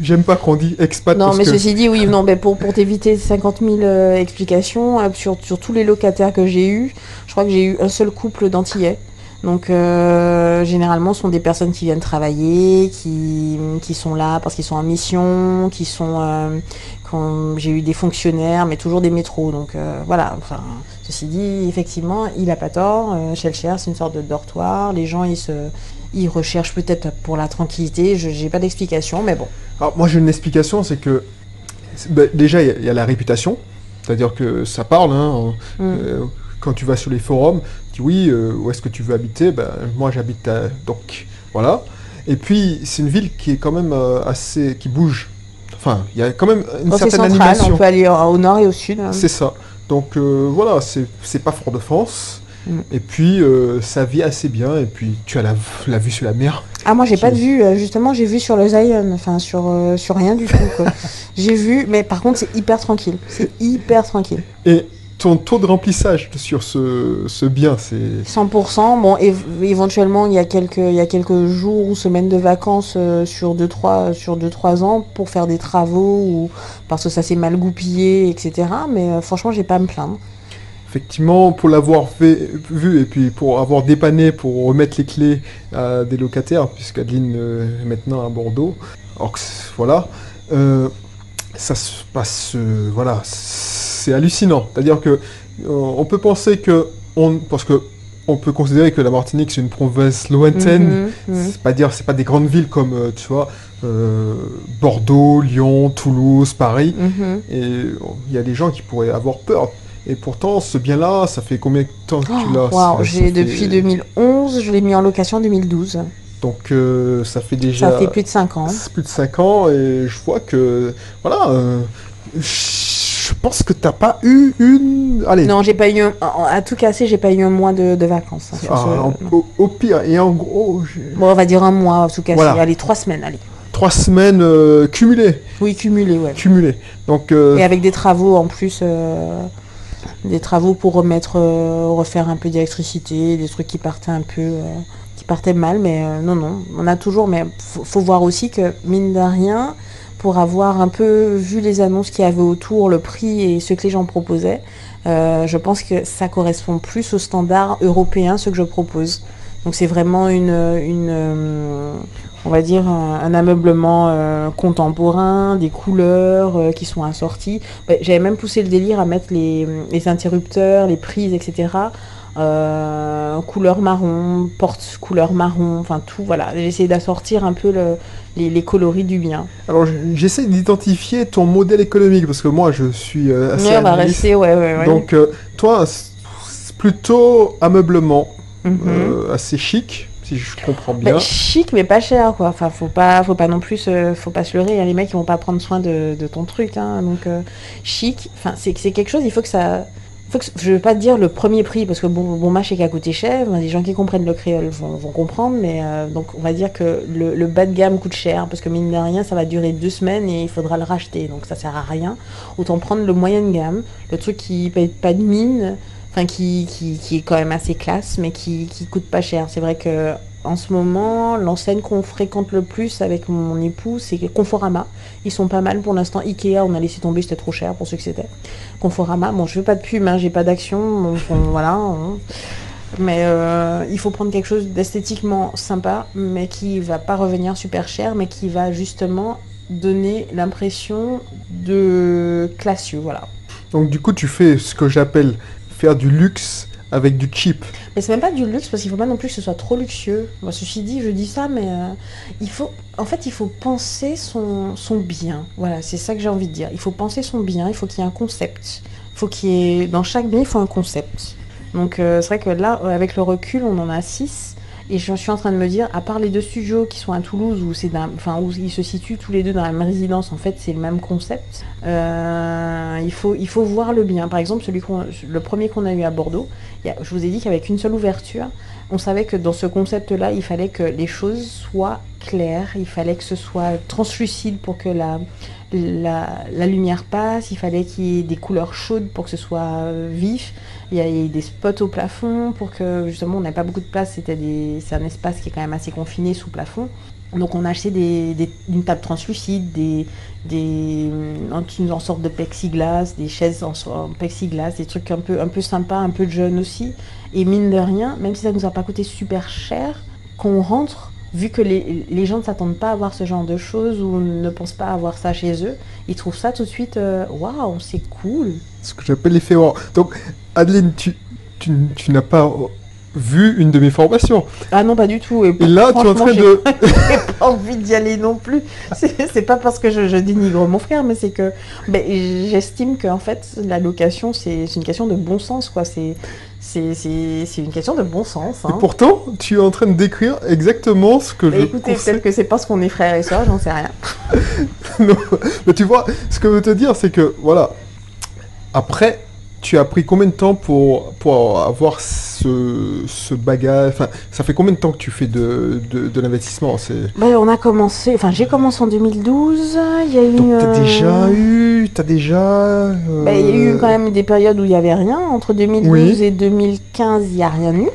j'aime pas qu'on dit expat. Non, parce mais que... ceci dit, oui, non, mais pour t'éviter 50 000 explications, sur tous les locataires que j'ai eus, je crois que j'ai eu un seul couple d'Antillais. Donc généralement, ce sont des personnes qui viennent travailler, qui sont là parce qu'ils sont en mission, qui sont... j'ai eu des fonctionnaires, mais toujours des métros. Donc voilà, enfin, ceci dit, effectivement, il n'a pas tort. Shellshare, c'est une sorte de dortoir. Les gens, ils recherchent peut-être pour la tranquillité. Je n'ai pas d'explication, mais bon. Alors moi, j'ai une explication, c'est que déjà, il y a la réputation. C'est-à-dire que ça parle, hein. Quand tu vas sur les forums, tu dis oui, où est-ce que tu veux habiter? Moi j'habite à... Donc voilà. Et puis c'est une ville qui est quand même assez... qui bouge. Enfin, il y a quand même une certaine animation. On peut aller au nord et au sud. Hein. C'est ça. Donc voilà, c'est pas Fort-de-France. Et puis ça vit assez bien. Et puis tu as la vue sur la mer. Ah, moi j'ai pas de vue. Justement, j'ai vu sur le Zion. Enfin, sur rien du tout. Quoi. J'ai vu, mais par contre c'est hyper tranquille. C'est hyper tranquille. Et ton taux de remplissage sur ce bien, c'est... 100%. Bon, éventuellement, il y a quelques jours ou semaines de vacances sur 2-3 ans pour faire des travaux ou parce que ça s'est mal goupillé, etc. Mais franchement, j'ai pas à me plaindre. Effectivement, pour l'avoir vu et puis pour avoir dépanné pour remettre les clés à des locataires, puisqu'Adeline est maintenant à Bordeaux, alors que voilà, ça se passe... voilà, c'est hallucinant. C'est-à-dire que on peut penser que parce que on peut considérer que la Martinique c'est une province lointaine. C'est pas des grandes villes comme tu vois Bordeaux, Lyon, Toulouse, Paris. Et il y a des gens qui pourraient avoir peur. Et pourtant, ce bien-là, ça fait combien de temps que tu l'as? Depuis 2011, je l'ai mis en location en 2012. Donc ça fait déjà... Ça fait plus de 5 ans. Plus de 5 ans et je vois que... Voilà... je pense que t'as pas eu une... Allez. Non, j'ai pas eu à tout casser, j'ai pas eu un mois de vacances. Au pire, et en gros... Bon, on va dire un mois, à tout casser. Voilà. Allez, 3 semaines, allez. 3 semaines cumulées. Oui, cumulées, ouais. Cumulées. Donc, et avec des travaux en plus... des travaux pour refaire un peu d'électricité, des trucs qui partaient un peu... qui partaient mal, mais non. On a toujours... Mais faut voir aussi que, mine de rien... pour avoir un peu vu les annonces qu'il y avait autour, le prix et ce que les gens proposaient, je pense que ça correspond plus aux standards européens, ce que je propose. Donc c'est vraiment on va dire un ameublement contemporain, des couleurs qui sont assorties. J'avais même poussé le délire à mettre les interrupteurs, les prises, etc. Couleur marron, porte couleur marron, enfin tout, voilà. J'ai essayé d'assortir un peu les coloris du bien. Alors j'essaie d'identifier ton modèle économique, parce que moi je suis assez on va rester, ouais. Donc toi, c'est plutôt ameublement, assez chic, si je comprends bien. Chic mais pas cher, quoi. Enfin, faut pas non plus faut pas se leurrer, hein. Les mecs ils vont pas prendre soin de ton truc, hein. Donc chic, enfin c'est quelque chose, il faut que ça... je ne veux pas te dire le premier prix, parce que bon match qui a coûté cher, les gens qui comprennent le créole vont comprendre, mais donc on va dire que le bas de gamme coûte cher, parce que mine de rien, ça va durer 2 semaines et il faudra le racheter, donc ça sert à rien. Autant prendre le moyen de gamme, le truc qui paye pas de mine, enfin qui est quand même assez classe, mais qui coûte pas cher. C'est vrai que en ce moment, l'enseigne qu'on fréquente le plus avec mon époux, c'est Conforama. Ils sont pas mal pour l'instant. Ikea, on a laissé tomber, c'était trop cher pour ceux que c'était. Conforama, bon, je veux pas de pub, hein, j'ai pas d'action, donc voilà. Hein. Mais il faut prendre quelque chose d'esthétiquement sympa, mais qui va pas revenir super cher, mais qui va justement donner l'impression de classieux, voilà. Donc du coup, tu fais ce que j'appelle faire du luxe avec du cheap. Mais c'est même pas du luxe, parce qu'il faut pas non plus que ce soit trop luxueux. Moi, ceci dit, je dis ça, mais il faut penser son bien. Voilà, c'est ça que j'ai envie de dire. Il faut penser son bien, il faut qu'il y ait un concept. Dans chaque bien, il faut un concept. Donc c'est vrai que là, avec le recul, on en a 6. Et je suis en train de me dire, à part les 2 studios qui sont à Toulouse, où ils se situent tous les 2 dans la même résidence, en fait, c'est le même concept. Il faut voir le bien. Par exemple, le premier qu'on a eu à Bordeaux, je vous ai dit qu'avec une seule ouverture, on savait que dans ce concept-là, il fallait que les choses soient claires, il fallait que ce soit translucide pour que la lumière passe, il fallait qu'il y ait des couleurs chaudes pour que ce soit vif, il y a des spots au plafond pour que justement on n'avait pas beaucoup de place, c'est un espace qui est quand même assez confiné sous plafond. Donc on a acheté une table translucide, en sorte de plexiglas, des chaises en plexiglas, des trucs un peu sympas, un peu jeunes aussi. Et mine de rien, même si ça nous a pas coûté super cher, qu'on rentre, vu que les gens ne s'attendent pas à voir ce genre de choses ou ne pensent pas avoir ça chez eux, ils trouvent ça tout de suite, waouh, c'est cool. Ce que j'appelle l'effet wow. Donc, Adeline, tu n'as pas vu une de mes formations. Ah non, pas du tout. Et là, tu es en train de... J'ai pas envie d'y aller non plus. C'est pas parce que je dénigre mon frère, mais c'est que j'estime qu'en fait, la location, c'est une question de bon sens, quoi. C'est une question de bon sens. Hein. Et pourtant, tu es en train de décrire exactement ce que je écoutez, peut-être que c'est parce qu'on est frères et sœurs, j'en sais rien. Non, mais tu vois, ce que je veux te dire, c'est que, voilà, après... Tu as pris combien de temps pour avoir ce bagage? Enfin, ça fait combien de temps que tu fais de l'investissement? On a commencé, j'ai commencé en 2012. Il y a eu. Donc t'as déjà. Il y a eu quand même des périodes où il n'y avait rien. Entre 2012 et 2015, il n'y a rien eu.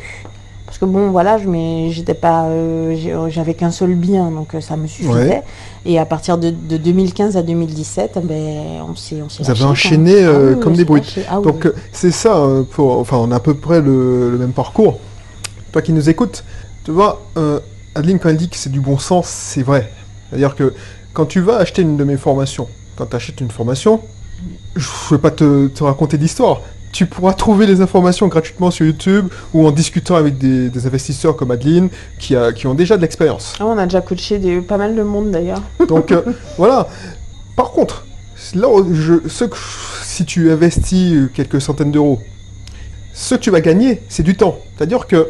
Parce que bon, voilà, j'avais qu'un seul bien, donc ça me suffisait. Ouais. Et à partir de 2015 à 2017, on s'est Vous avez enchaîné comme des brutes. Donc c'est ça, on a à peu près le même parcours. Toi qui nous écoutes, tu vois, Adeline, quand elle dit que c'est du bon sens, c'est vrai. C'est-à-dire que quand tu vas acheter une de mes formations, quand tu achètes une formation, je ne vais pas te raconter d'histoire. Tu pourras trouver les informations gratuitement sur YouTube ou en discutant avec des investisseurs comme Adeline qui ont déjà de l'expérience. On a déjà coaché pas mal de monde d'ailleurs. Donc voilà. Par contre, là, si tu investis quelques centaines d'euros, ce que tu vas gagner, c'est du temps. C'est-à-dire que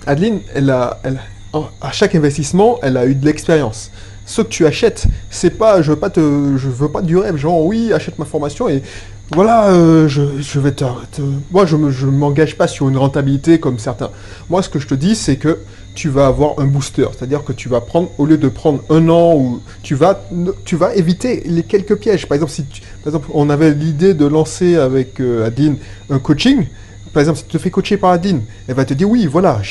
Adeline, à chaque investissement, elle a eu de l'expérience. Ce que tu achètes, c'est pas, je veux pas du rêve, genre oui, achète ma formation et voilà, je vais moi, je m'engage pas sur une rentabilité comme certains. Moi, ce que je te dis, c'est que tu vas avoir un booster. C'est-à-dire que tu vas prendre, au lieu de prendre 1 an, tu vas éviter les quelques pièges. Par exemple, on avait l'idée de lancer avec Adeline un coaching. Par exemple, si tu te fais coacher par Adeline, elle va te dire oui, voilà,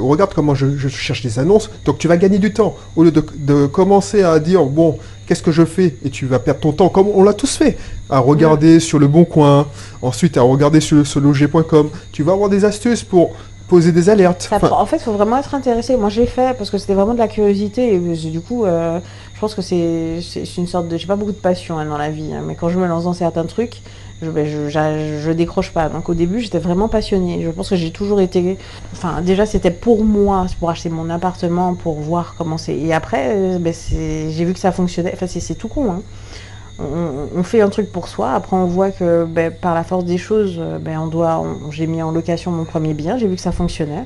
regarde comment je cherche des annonces, donc tu vas gagner du temps. Au lieu de commencer à dire, bon, qu'est-ce que je fais? Et tu vas perdre ton temps, comme on l'a tous fait, à regarder sur Le Bon Coin, ensuite à regarder sur loger.com. Tu vas avoir des astuces pour poser des alertes. En fait, il faut vraiment être intéressé. Moi, j'ai fait parce que c'était vraiment de la curiosité. Et du coup, je pense que c'est une sorte de... J'ai pas beaucoup de passion dans la vie, mais quand je me lance dans certains trucs, je décroche pas. Donc au début, j'étais vraiment passionnée. Je pense que j'ai toujours été... déjà, c'était pour moi, pour acheter mon appartement, pour voir comment c'est... Et après, j'ai vu que ça fonctionnait. C'est tout con, hein. On fait un truc pour soi, après on voit que par la force des choses, j'ai mis en location mon premier bien, j'ai vu que ça fonctionnait.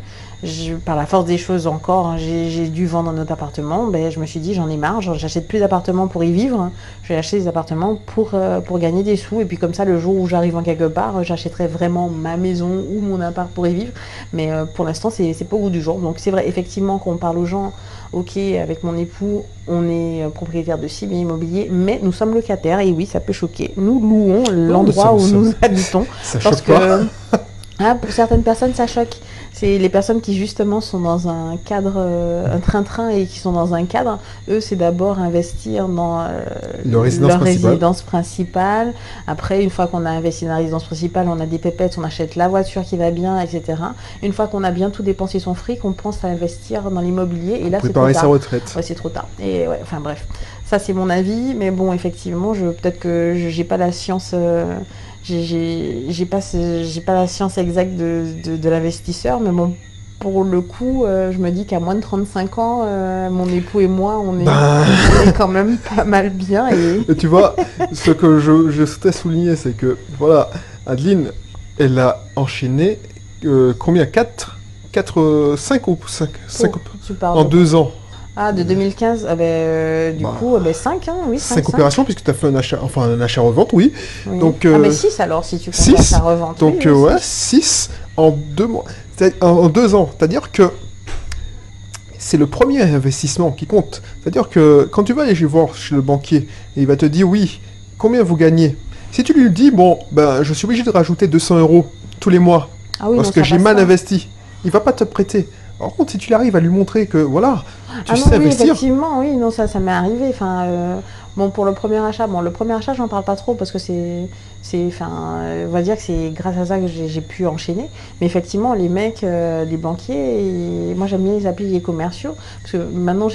Par la force des choses encore, j'ai dû vendre notre appartement, je me suis dit j'en ai marre, j'achète plus d'appartements pour y vivre, je vais acheter des appartements pour gagner des sous, et puis comme ça le jour où j'arrive en quelque part, j'achèterai vraiment ma maison ou mon appart pour y vivre, mais pour l'instant c'est pas au goût du jour. Donc c'est vrai effectivement qu'on parle aux gens, ok, avec mon époux, on est propriétaire de 6 biens immobiliers, mais nous sommes locataires, et oui, ça peut choquer. Nous louons l'endroit où nous habitons. Ça choque pas. Pour certaines personnes, ça choque. C'est les personnes qui justement sont dans un cadre, un train-train et qui sont dans un cadre. Eux, c'est d'abord investir dans leur résidence principale. Après, une fois qu'on a investi dans la résidence principale, on a des pépettes, on achète la voiture qui va bien, etc. Une fois qu'on a bien tout dépensé son fric, on pense à investir dans l'immobilier. Et là, c'est trop tard. Préparer sa retraite. Ouais, c'est trop tard. Et ouais, enfin bref, ça c'est mon avis. Mais bon, effectivement, peut-être que j'ai pas la science. J'ai pas la science exacte de l'investisseur, mais bon, pour le coup, je me dis qu'à moins de 35 ans, mon époux et moi, on est quand même pas mal bien. Et tu vois, ce que je souhaitais souligner, c'est que, voilà, Adeline, elle a enchaîné combien 5 en 2 ans. Ah, de 2015, du coup, 5, hein, oui. 5 opérations, puisque tu as fait un achat-revente, oui. Donc, mais 6 alors, si tu comptes l'achat-revente. Donc, oui, 6 en 2 mois. en 2 ans. C'est-à-dire que c'est le premier investissement qui compte. C'est-à-dire que quand tu vas aller voir chez le banquier, et il va te dire oui, combien vous gagnez. Si tu lui dis, bon, ben, je suis obligé de rajouter 200 euros tous les mois, parce que j'ai mal investi, il va pas te prêter. Par contre, si tu arrives à lui montrer que, voilà, tu sais investir... Effectivement, oui, non, ça m'est arrivé. Enfin, bon, pour le premier achat, j'en parle pas trop parce que on va dire que c'est grâce à ça que j'ai pu enchaîner. Mais effectivement, les mecs, les banquiers, moi j'aime bien les appeler les commerciaux, parce que maintenant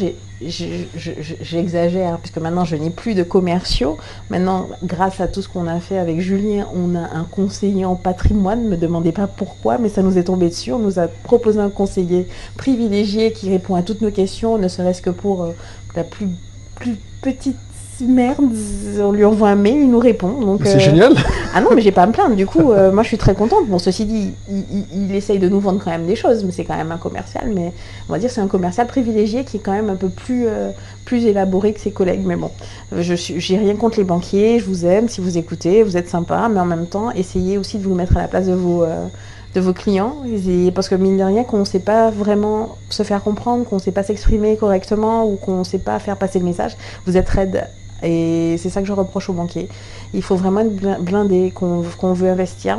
j'exagère, puisque maintenant je n'ai plus de commerciaux. Maintenant, grâce à tout ce qu'on a fait avec Julien, on a un conseiller en patrimoine. Ne me demandez pas pourquoi, mais ça nous est tombé dessus. On nous a proposé un conseiller privilégié qui répond à toutes nos questions, ne serait-ce que pour la plus petite merde, on lui envoie un mail, il nous répond. Donc, c'est génial. Ah non, mais j'ai pas à me plaindre. Du coup, moi, je suis très contente. Bon, ceci dit, il essaye de nous vendre quand même des choses, mais c'est quand même un commercial. Mais on va dire c'est un commercial privilégié qui est quand même un peu plus élaboré que ses collègues. Mais bon, j'ai rien contre les banquiers. Je vous aime si vous écoutez, vous êtes sympa, mais en même temps, essayez aussi de vous mettre à la place de vos clients, parce que mine de rien, qu'on ne sait pas vraiment se faire comprendre, qu'on ne sait pas s'exprimer correctement ou qu'on ne sait pas faire passer le message, vous êtes raide. Et c'est ça que je reproche aux banquiers. Il faut vraiment être blindé, qu'on veut investir.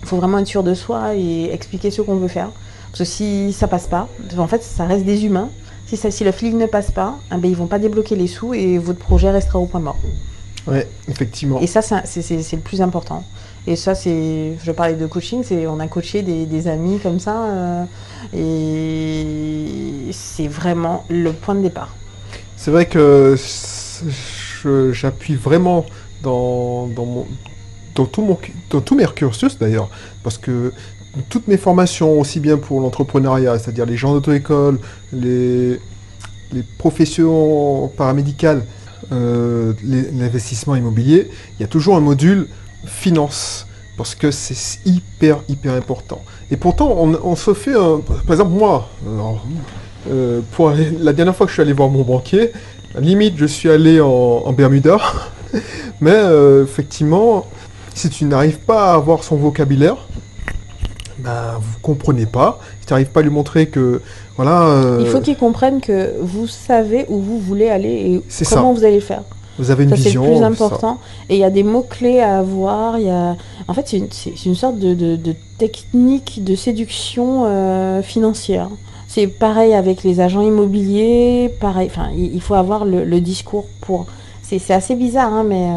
Il faut vraiment être sûr de soi et expliquer ce qu'on veut faire. Parce que si ça passe pas, en fait, ça reste des humains. Si le feeling ne passe pas, eh ben, ils vont pas débloquer les sous et votre projet restera au point mort. Ouais, effectivement. Et ça, c'est le plus important. Et ça, je parlais de coaching, on a coaché des amis comme ça, et c'est vraiment le point de départ. C'est vrai que j'appuie vraiment dans tous mes cursus d'ailleurs, parce que toutes mes formations, aussi bien pour l'entrepreneuriat, c'est-à-dire les gens d'auto-école, les professions paramédicales, l'investissement immobilier, il y a toujours un module finance, parce que c'est hyper important. Et pourtant, on se fait par exemple, moi, la dernière fois que je suis allé voir mon banquier, limite, je suis allé en Bermuda, mais effectivement, si tu n'arrives pas à avoir son vocabulaire, ben, vous comprenez pas. Si tu n'arrives pas à lui montrer que, voilà... Il faut qu'il comprenne que vous savez où vous voulez aller et comment vous allez le faire. Vous avez une vision. C'est le plus important. Et il y a des mots-clés à avoir. En fait, c'est une sorte de technique de séduction financière. C'est pareil avec les agents immobiliers. Pareil. Enfin, il faut avoir le discours pour... C'est assez bizarre, hein, mais...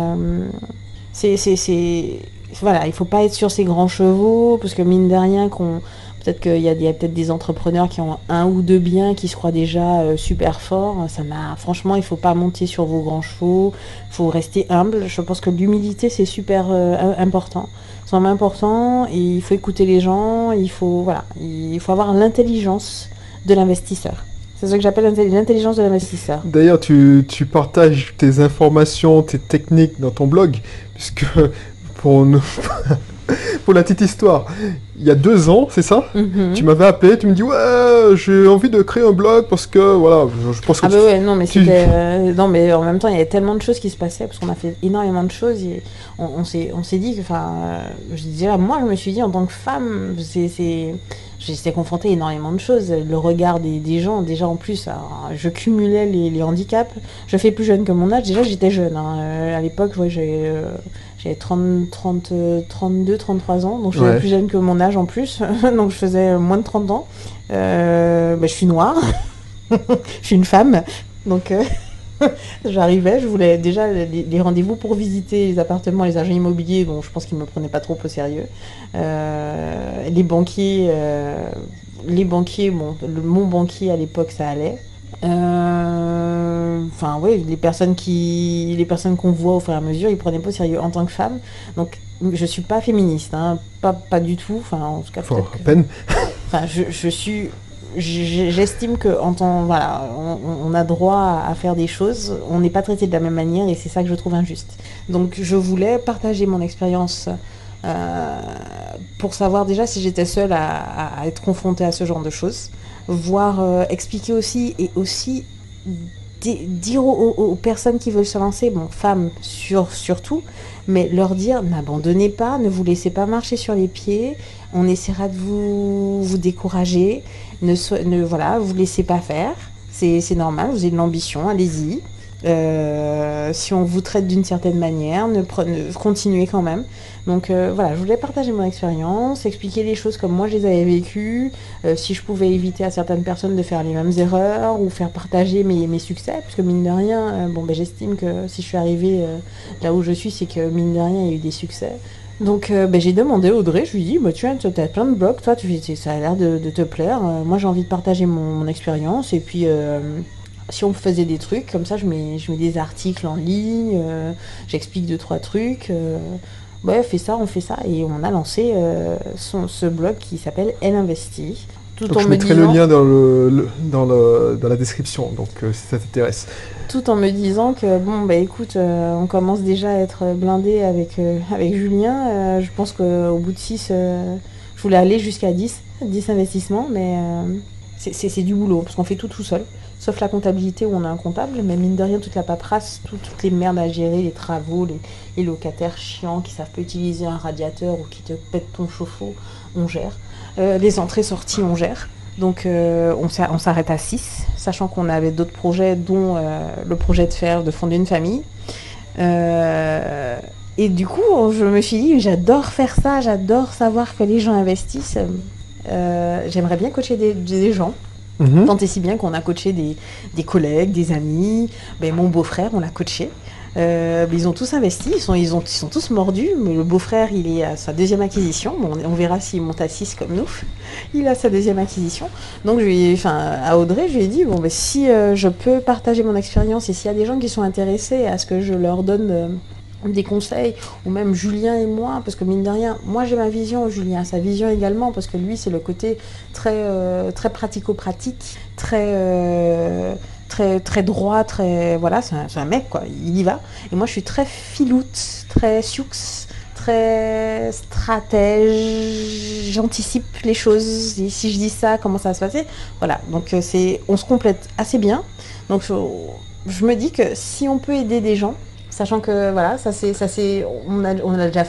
Voilà, il ne faut pas être sur ses grands chevaux, parce que mine de rien, peut-être qu'il y a peut-être des entrepreneurs qui ont un ou deux biens qui se croient déjà super forts. Franchement, il ne faut pas monter sur vos grands chevaux, il faut rester humble. Je pense que l'humilité, c'est super important. C'est vraiment important, et il faut écouter les gens, il faut avoir l'intelligence de l'investisseur. C'est ça que j'appelle l'intelligence de l'investisseur. D'ailleurs, tu partages tes informations, tes techniques dans ton blog, puisque pour la petite histoire, il y a 2 ans, c'est ça? Tu m'avais appelé, tu me dis ouais, j'ai envie de créer un blog parce que voilà, je pense que non mais en même temps il y avait tellement de choses qui se passaient parce qu'on a fait énormément de choses. Et on s'est dit que, je dirais, moi je me suis dit en tant que femme, j'étais confrontée à énormément de choses. Le regard des gens, déjà en plus, alors, je cumulais les handicaps. Je fais plus jeune que mon âge. Déjà, j'étais jeune. À l'époque, j'avais 32, 33 ans. Donc, je suis plus jeune que mon âge en plus. Donc, je faisais moins de 30 ans. Je suis noire. Je suis une femme. Donc... J'arrivais, je voulais déjà les rendez-vous pour visiter les appartements, les agents immobiliers, dont je pense qu'ils ne me prenaient pas trop au sérieux. Les banquiers, bon, mon banquier à l'époque, ça allait. Les personnes qu'on voit au fur et à mesure, ils ne prenaient pas au sérieux en tant que femme. Donc, je suis pas féministe, hein, pas du tout. Enfin, en tout cas, peut-être à peine. J'estime que on a droit à faire des choses, on n'est pas traité de la même manière et c'est ça que je trouve injuste. Donc je voulais partager mon expérience pour savoir déjà si j'étais seule à être confrontée à ce genre de choses, expliquer aussi dire aux personnes qui veulent se lancer, bon, femmes surtout, mais leur dire n'abandonnez pas, ne vous laissez pas marcher sur les pieds, on essaiera de vous décourager, voilà, vous laissez pas faire, c'est normal, vous avez de l'ambition, allez-y. Si on vous traite d'une certaine manière, continuez quand même. Donc voilà, je voulais partager mon expérience, expliquer les choses comme moi je les avais vécues, si je pouvais éviter à certaines personnes de faire les mêmes erreurs ou faire partager mes succès, parce que mine de rien, j'estime que si je suis arrivée là où je suis, c'est que mine de rien il y a eu des succès. Donc j'ai demandé à Audrey, je lui ai dit, tu as plein de blogs, toi ça a l'air de te plaire, moi j'ai envie de partager mon expérience, et puis si on faisait des trucs, comme ça je mets des articles en ligne, j'explique 2-3 trucs, on fait ça, et on a lancé ce blog qui s'appelle Elle Investit. Donc je mettrai le lien dans la description, donc si ça t'intéresse. Tout en me disant que, écoute, on commence déjà à être blindé avec Julien, je pense qu'au bout de 6, je voulais aller jusqu'à 10 investissements, mais c'est du boulot, parce qu'on fait tout seul. Sauf la comptabilité où on a un comptable, mais mine de rien, toute la paperasse, toutes les merdes à gérer, les travaux, les locataires chiants qui savent pas utiliser un radiateur ou qui te pètent ton chauffe-eau, on gère. Les entrées-sorties, on gère. Donc on s'arrête à 6, sachant qu'on avait d'autres projets, dont le projet de fonder une famille. Et du coup, je me suis dit, j'adore faire ça, j'adore savoir que les gens investissent. J'aimerais bien coacher des gens. Tant et si bien qu'on a coaché des collègues, des amis. Mon beau-frère, on l'a coaché. Ils ont tous investi, ils sont tous mordus. Mais le beau-frère, il est à sa 2e acquisition. Bon, on verra s'il monte à 6 comme nous. Il a sa 2e acquisition. Donc, à Audrey, je lui ai dit, si je peux partager mon expérience et s'il y a des gens qui sont intéressés à ce que je leur donne des conseils, ou même Julien et moi, parce que mine de rien, moi j'ai ma vision, Julien a sa vision également, parce que lui c'est le côté très pratico-pratique, très droit, voilà, c'est un mec quoi, il y va. Et moi je suis très filoute, très sioux, très stratège, j'anticipe les choses, et si je dis ça, comment ça va se passer, voilà, donc on se complète assez bien. Donc je me dis que si on peut aider des gens, sachant que voilà, on l'a déjà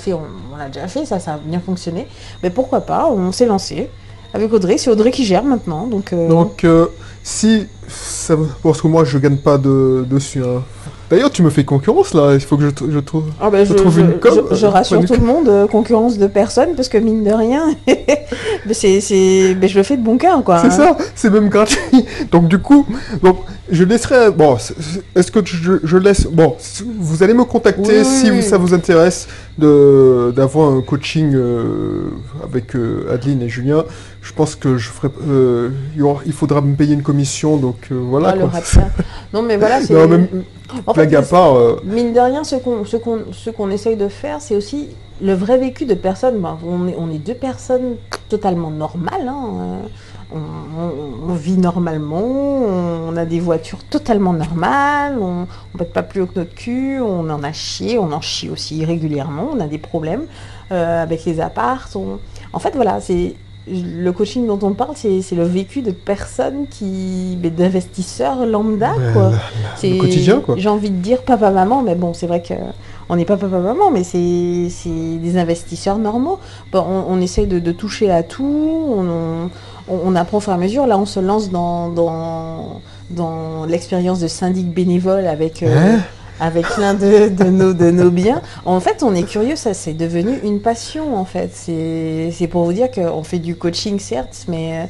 fait, ça a bien fonctionné. Mais pourquoi pas, on s'est lancé avec Audrey, c'est Audrey qui gère maintenant. Donc si ça, parce que moi je gagne pas dessus. Hein. D'ailleurs, tu me fais concurrence là, il faut que je trouve une com. Je rassure tout le monde, concurrence de personne, parce que mine de rien, je le fais de bon cœur quoi. C'est ça, c'est même gratuit. Donc du coup, je laisserai. Bon, est-ce que je laisse. Bon, vous allez me contacter si ça vous intéresse d'avoir un coaching avec Adeline et Julien. Je pense que je ferai. Il faudra me payer une commission, donc voilà. Non, mais voilà, c'est. En fait, à part, mine de rien, ce qu'on essaye de faire, c'est aussi le vrai vécu de personnes. On est 2 personnes totalement normales. Hein. On vit normalement, on a des voitures totalement normales, on ne pète pas plus haut que notre cul, on en chie aussi régulièrement, on a des problèmes avec les apparts. En fait, voilà, le coaching dont on parle, c'est le vécu de personnes d'investisseurs lambda, quoi. C'est le quotidien, quoi. J'ai envie de dire papa-maman, mais bon, c'est vrai qu'on n'est pas papa-maman, mais c'est des investisseurs normaux. On essaye de toucher à tout, on apprend au fur et à mesure. Là, on se lance dans l'expérience de syndic bénévole avec l'un de nos biens. En fait, on est curieux, ça c'est devenu une passion en fait. C'est pour vous dire qu'on fait du coaching certes, mais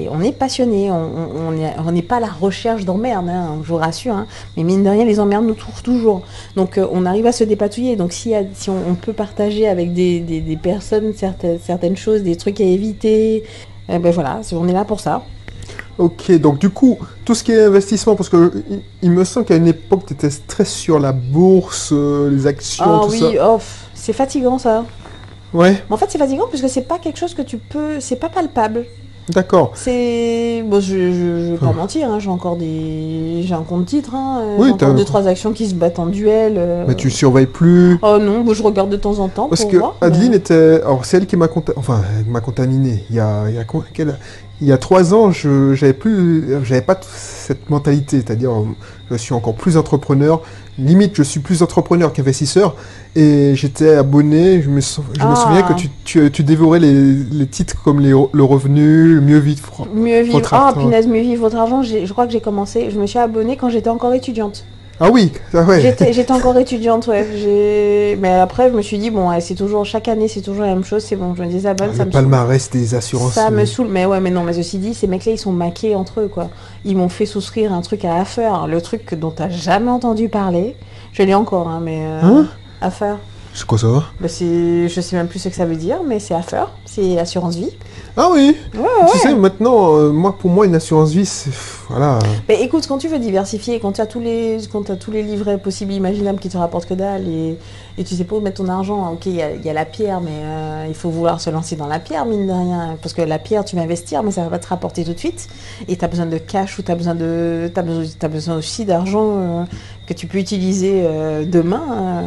on est passionné. On n'est pas à la recherche d'emmerdes, hein, je vous rassure. Hein, mais mine de rien, les emmerdes nous trouvent toujours. Donc on arrive à se dépatouiller. Donc si on peut partager avec des personnes certaines choses, des trucs à éviter, voilà, on est là pour ça. Ok, donc du coup, tout ce qui est investissement, parce que il me semble qu'à une époque, tu étais très sur la bourse, les actions, tout ça. Ah oui, c'est fatigant ça. Ouais. Mais en fait, c'est fatigant parce que c'est pas quelque chose que c'est pas palpable. D'accord. C'est... Bon, je vais pas mentir, hein, j'ai un compte titre, hein, Oui, j'ai encore 2-3 actions qui se battent en duel. Mais tu surveilles plus. Oh non, bon, je regarde de temps en temps Parce pour que voir. Adeline était... Alors, c'est elle qui m'a contaminé. Il y a 3 ans, j'avais pas cette mentalité. C'est-à-dire, je suis encore plus entrepreneur. Limite, je suis plus entrepreneur qu'investisseur. Et j'étais abonné. Je me souviens que tu dévorais les titres comme le revenu, mieux vivre. Mieux vivre. Punaise, mieux vivre votre argent. Je crois que j'ai commencé. Je me suis abonnée quand j'étais encore étudiante. Ah oui, ouais. J'étais encore étudiante, ouais. Mais après, je me suis dit, bon, ouais, c'est toujours, chaque année, c'est toujours la même chose, c'est bon, je me désabonne, ça me saoule. Le palmarès des assurances. Ça me saoule, mais ouais, mais non, mais ceci dit, ces mecs-là, ils sont maqués entre eux, quoi. Ils m'ont fait souscrire un truc à Affer, le truc dont t'as jamais entendu parler. Je l'ai encore, hein, mais... Affer. C'est quoi ça? Bah, je sais même plus ce que ça veut dire, mais c'est Affer, c'est assurance vie. Ah oui. Ouais. Tu sais, maintenant, pour moi, une assurance vie, c'est... Voilà. Mais écoute, quand tu veux diversifier, quand tu as tous les livrets possibles, imaginables qui te rapportent que dalle, et tu sais pas où mettre ton argent, ok, il y a la pierre, mais il faut vouloir se lancer dans la pierre, mine de rien. Parce que la pierre, tu vas investir, mais ça va pas te rapporter tout de suite. Et tu as besoin de cash ou tu as besoin aussi d'argent que tu peux utiliser demain.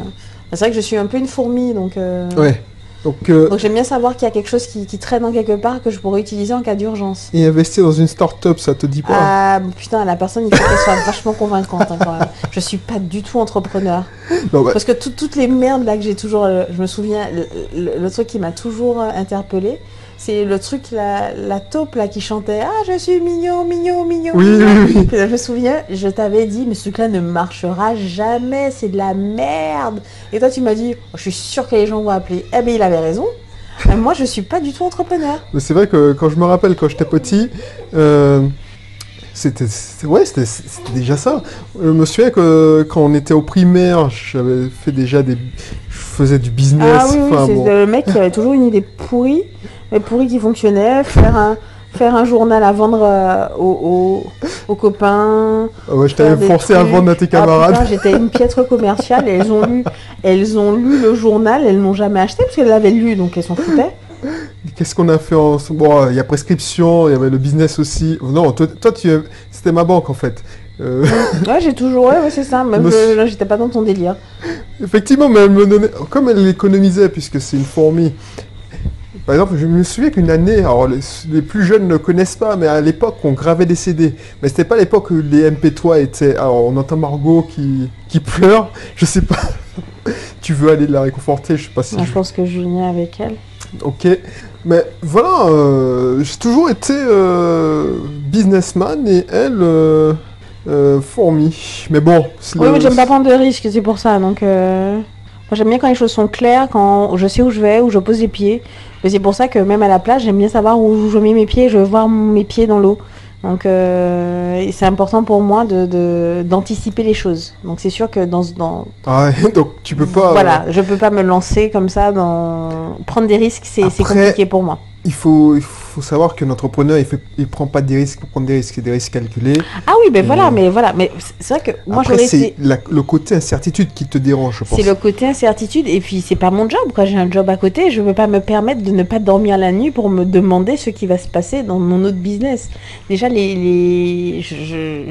C'est vrai que je suis un peu une fourmi, donc... Ouais. Donc j'aime bien savoir qu'il y a quelque chose qui traîne en quelque part que je pourrais utiliser en cas d'urgence. Et investir dans une start-up, ça te dit pas? Ah putain, la personne, il faut qu'elle soit vachement convaincante, hein, quand même. Je suis pas du tout entrepreneur. Non, bah... Parce que toutes les merdes là que j'ai toujours... je me souviens, le truc qui m'a toujours interpellée, c'est le truc, la taupe là qui chantait « Ah, je suis mignon, mignon, mignon ». Oui. Je me souviens, je t'avais dit « Mais ce truc-là ne marchera jamais, c'est de la merde ». Et toi, tu m'as dit oh, « Je suis sûre que les gens vont appeler ». Eh bien, il avait raison. Moi, je suis pas du tout entrepreneur. Mais c'est vrai que quand je me rappelle, quand j'étais petit... C'était déjà ça. Je me souviens que quand on était au primaire, j'avais fait déjà je faisais du business. Ah oui, c'est le mec qui avait toujours une idée pourrie, mais pourrie qui fonctionnait, faire un journal à vendre aux copains. Ah ouais, je t'avais forcé à vendre à tes camarades. Putain, j'étais une piètre commerciale et elles ont lu le journal, elles n'ont jamais acheté parce qu'elles l'avaient lu, donc elles s'en foutaient. Qu'est-ce qu'on a fait ensemble? Bon, il y a prescription, il y avait le business aussi. Non, toi c'était ma banque en fait. Ouais, j'ai toujours... Ouais, c'est ça. Même j'étais pas dans ton délire. Effectivement, mais elle me donnait... Comme elle l'économisait, puisque c'est une fourmi. Par exemple, je me souviens qu'une année, alors les plus jeunes ne connaissent pas, mais à l'époque, on gravait des CD. Mais c'était pas l'époque où les MP3 étaient... Alors, on entend Margot qui pleure. Je sais pas. Tu veux aller la réconforter? Je sais pas si... Je pense que Julien est avec elle. Ok, mais voilà, j'ai toujours été businessman et elle, fourmi. Mais bon... Oui, mais j'aime pas prendre de risques, c'est pour ça, donc... Moi, j'aime bien quand les choses sont claires, quand je sais où je vais, où je pose les pieds. Mais c'est pour ça que même à la plage, j'aime bien savoir où je mets mes pieds, je veux voir mes pieds dans l'eau. Donc c'est important pour moi d'anticiper les choses. Donc c'est sûr que Ah ouais, donc tu peux pas... Voilà, je peux pas me lancer comme ça prendre des risques, c'est compliqué pour moi. Il faut savoir qu'un entrepreneur, il prend pas des risques pour prendre des risques, c'est des risques calculés. Ah oui, mais mais c'est vrai que moi après, c'est le côté incertitude qui te dérange, je pense. C'est le côté incertitude, et puis c'est pas mon job, quoi. J'ai un job à côté, je veux pas me permettre de ne pas dormir la nuit pour me demander ce qui va se passer dans mon autre business. Déjà,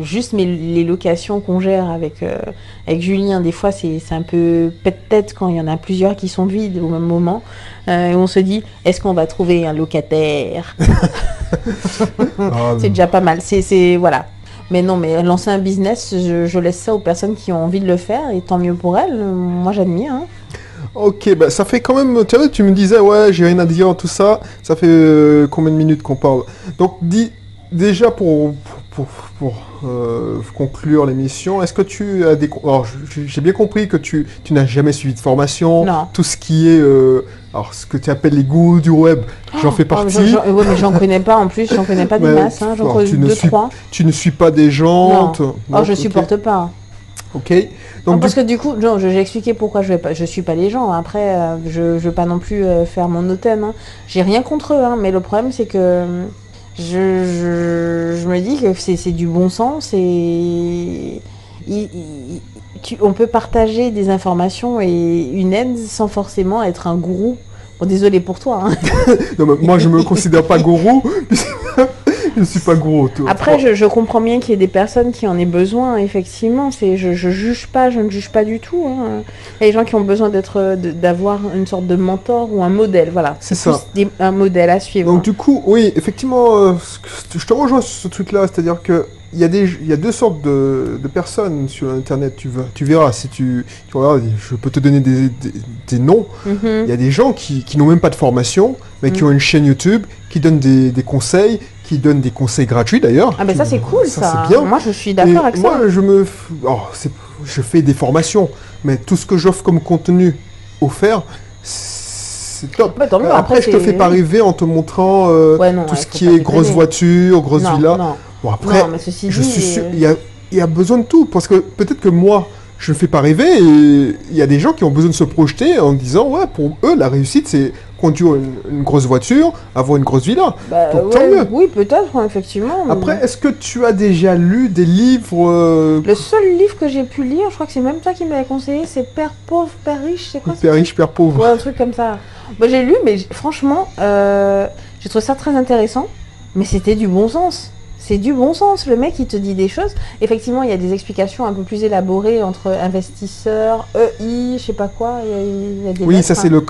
juste les locations qu'on gère avec Julien, des fois c'est un peu pète-tête quand il y en a plusieurs qui sont vides au même moment. Et on se dit, est-ce qu'on va trouver un locataire? C'est déjà pas mal. Voilà. Mais non, mais lancer un business, je laisse ça aux personnes qui ont envie de le faire, et tant mieux pour elles. Moi, j'admire. Hein. Ok, bah ça fait quand même... Tu me disais, ouais, j'ai rien à dire, tout ça. Ça fait combien de minutes qu'on parle? Donc, déjà, pour conclure l'émission, est-ce que tu as des... Alors, j'ai bien compris que tu n'as jamais suivi de formation. Non. Tout ce qui est... alors, ce que tu appelles les gourous du web, j'en fais partie. Oui, mais j'en connais pas en plus, j'en connais pas des masses. Hein, j'en connais 2-3. Tu ne suis pas des gens. Non. Je supporte pas. Ok. Donc, non, parce que du coup, j'ai expliqué pourquoi je suis pas les gens. Après, je veux pas non plus faire mon hautaine. Hein. J'ai rien contre eux, hein, mais le problème c'est que je me dis que c'est du bon sens, et on peut partager des informations et une aide sans forcément être un gourou Bon, désolé pour toi. Hein. Non, mais moi, je me considère pas gourou. Je ne suis pas gros. Après, je comprends bien qu'il y ait des personnes qui en aient besoin, effectivement. Je juge pas, je ne juge pas du tout. Hein. Il y a des gens qui ont besoin d'avoir une sorte de mentor ou un modèle. Voilà, c'est ça. Un modèle à suivre. Donc du coup, oui, effectivement, je te rejoins sur ce truc-là. C'est-à-dire que il y a deux sortes de personnes sur Internet. Tu verras, si tu regardes, je peux te donner des noms. Il y a des gens qui n'ont même pas de formation, mais qui ont une chaîne YouTube, qui donnent des conseils, qui donnent des conseils gratuits d'ailleurs. Ah ben ça c'est cool, ça. C'est bien. Moi je suis d'accord avec ça. Moi je fais des formations, mais tout ce que j'offre comme contenu offert, c'est top. Bah, tant mieux. Après je te fais pas rêver en te montrant tout ce qui est grosse voiture, grosse villa. Non. Bon après, non, mais ceci je dit, suis sûr, il y a besoin de tout, parce que peut-être que moi, je ne fais pas rêver, et il y a des gens qui ont besoin de se projeter en disant, ouais, pour eux, la réussite, c'est conduire une grosse voiture, avoir une grosse villa. Bah, donc, ouais, tant mieux. Oui, peut-être, effectivement. Après, est-ce que tu as déjà lu des livres Le seul livre que j'ai pu lire, je crois que c'est même toi qui m'avais conseillé, c'est Père pauvre, Père riche, c'est quoi Père riche, Père pauvre. Ouais, un truc comme ça. Bah, j'ai lu, mais franchement, j'ai trouvé ça très intéressant, mais c'était du bon sens. C'est du bon sens, le mec il te dit des choses. Effectivement, il y a des explications un peu plus élaborées entre investisseurs, EI, je sais pas quoi. Il y a des oui, lettres, ça c'est le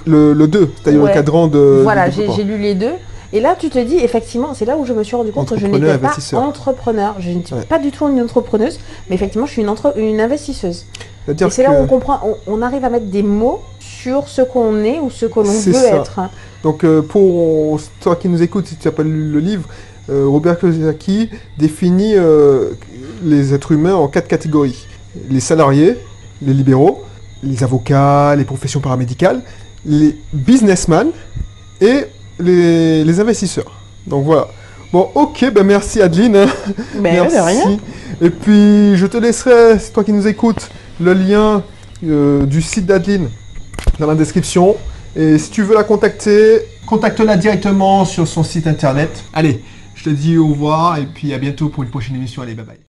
2, c'est-à-dire le cadran de... Voilà, j'ai lu les deux. Et là, tu te dis, effectivement, c'est là où je me suis rendu compte que je n'étais pas entrepreneur. Je ne suis pas du tout une entrepreneuse, mais effectivement, je suis une investisseuse. Et c'est là où on comprend, on arrive à mettre des mots sur ce qu'on est ou ce que l'on veut être. Donc, pour toi qui nous écoutes, si tu n'as pas lu le livre, Robert Kiyosaki définit les êtres humains en 4 catégories. Les salariés, les libéraux, les avocats, les professions paramédicales, les businessmen et les investisseurs. Donc voilà. Bon, ok, ben merci Adeline. Merci. De rien. Et puis, je te laisserai, c'est toi qui nous écoutes, le lien du site d'Adeline dans la description. Et si tu veux la contacter, contacte-la directement sur son site internet. Allez, je te dis au revoir et puis à bientôt pour une prochaine émission. Allez, bye bye.